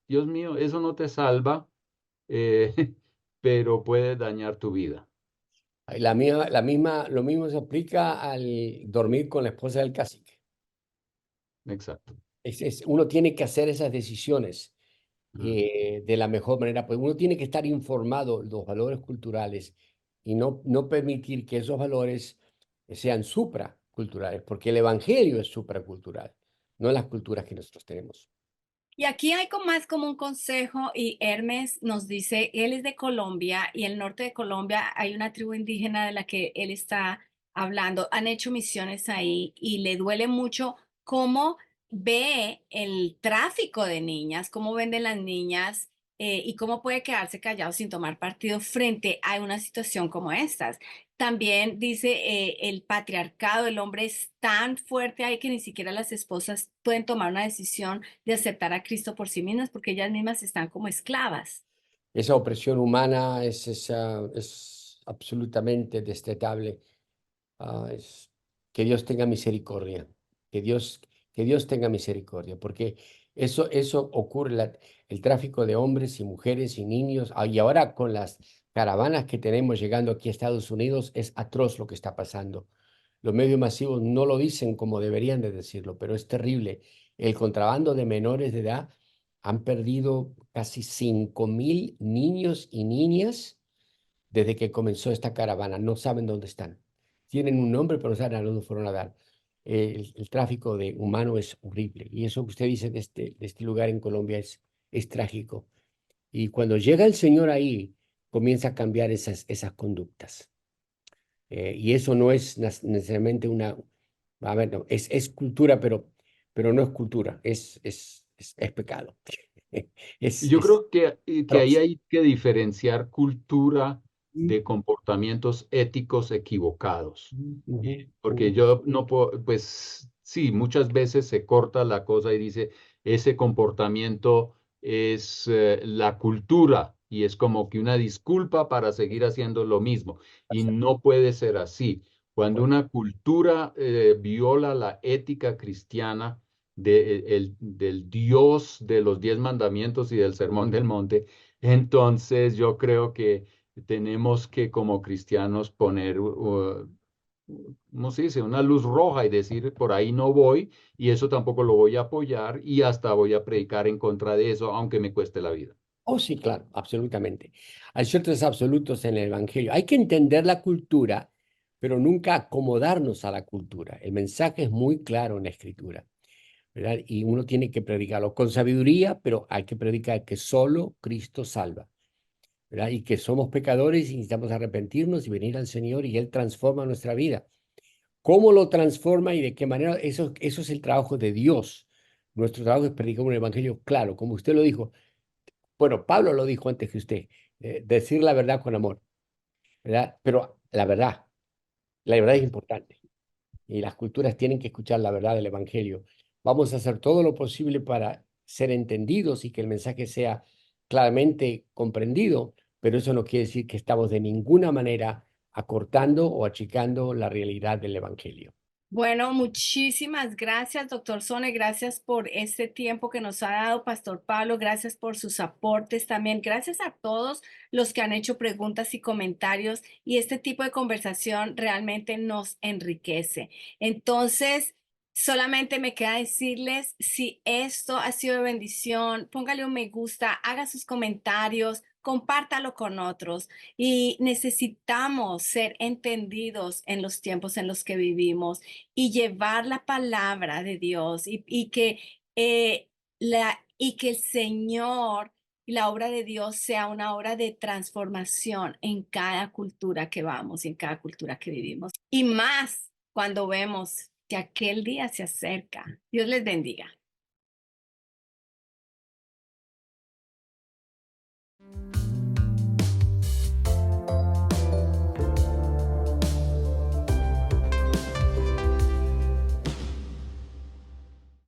Dios mío, eso no te salva, eh, pero puede dañar tu vida. Lo mismo se aplica al dormir con la esposa del cacique. Exacto. Uno tiene que hacer esas decisiones Ah. de la mejor manera, pues uno tiene que estar informado de los valores culturales y no permitir que esos valores sean supraculturales, porque el evangelio es supracultural, no las culturas que nosotros tenemos. Y aquí hay más como un consejo y Hermes nos dice, él es de Colombia y el norte de Colombia hay una tribu indígena de la que él está hablando. Han hecho misiones ahí y le duele mucho cómo ve el tráfico de niñas, cómo venden las niñas y cómo puede quedarse callado sin tomar partido frente a una situación como estas. También dice, el patriarcado, el hombre es tan fuerte ahí que ni siquiera las esposas pueden tomar una decisión de aceptar a Cristo por sí mismas porque ellas mismas están como esclavas. Esa opresión humana es absolutamente destetable. Es, que Dios tenga misericordia, que Dios, que Dios tenga misericordia, porque eso ocurre, el tráfico de hombres y mujeres y niños, y ahora con las caravanas que tenemos llegando aquí a Estados Unidos, es atroz lo que está pasando. Los medios masivos no lo dicen como deberían de decirlo, pero es terrible. El contrabando de menores de edad han perdido casi 5.000 niños y niñas desde que comenzó esta caravana. No saben dónde están. Tienen un nombre, pero no saben a dónde fueron a dar. El tráfico de humano es horrible. Y eso que usted dice de este lugar en Colombia es trágico. Y cuando llega el Señor ahí, comienza a cambiar esas conductas. Y eso no es necesariamente a ver, no, es cultura, pero no es cultura, es pecado. Y yo Es creo que ahí atroz. hay que diferenciar cultura de comportamientos éticos equivocados. Ujú, Porque ujú. yo no puedo, pues sí, muchas veces se corta la cosa y dice, ese comportamiento es la cultura, y es como que una disculpa para seguir haciendo lo mismo. Y no puede ser así. Cuando una cultura viola la ética cristiana, del Dios de los 10 mandamientos y del Sermón del Monte. Entonces yo creo que tenemos que como cristianos poner, ¿cómo se dice? Una luz roja y decir, por ahí no voy y eso tampoco lo voy a apoyar y hasta voy a predicar en contra de eso, aunque me cueste la vida. Oh, sí, claro, absolutamente. Hay ciertos absolutos en el Evangelio. Hay que entender la cultura, pero nunca acomodarnos a la cultura. El mensaje es muy claro en la Escritura, ¿verdad? Y uno tiene que predicarlo con sabiduría, pero hay que predicar que solo Cristo salva, ¿verdad? Y que somos pecadores y necesitamos arrepentirnos y venir al Señor y Él transforma nuestra vida. ¿Cómo lo transforma y de qué manera? Eso es el trabajo de Dios. Nuestro trabajo es predicar un evangelio claro, como usted lo dijo. Bueno, Pablo lo dijo antes que usted, decir la verdad con amor, ¿verdad? Pero la verdad es importante y las culturas tienen que escuchar la verdad del evangelio. Vamos a hacer todo lo posible para ser entendidos y que el mensaje sea claramente comprendido, pero eso no quiere decir que estamos de ninguna manera acortando o achicando la realidad del evangelio. Bueno, muchísimas gracias, doctor Sone. Gracias por este tiempo que nos ha dado, Pastor Pablo. Gracias por sus aportes también. Gracias a todos los que han hecho preguntas y comentarios. Y este tipo de conversación realmente nos enriquece. Entonces, solamente me queda decirles, si esto ha sido de bendición, póngale un me gusta, haga sus comentarios, compártalo con otros. Y necesitamos ser entendidos en los tiempos en los que vivimos y llevar la palabra de Dios y que el Señor y la obra de Dios sea una obra de transformación en cada cultura que vamos y en cada cultura que vivimos. Y más cuando vemos que aquel día se acerca. Dios les bendiga.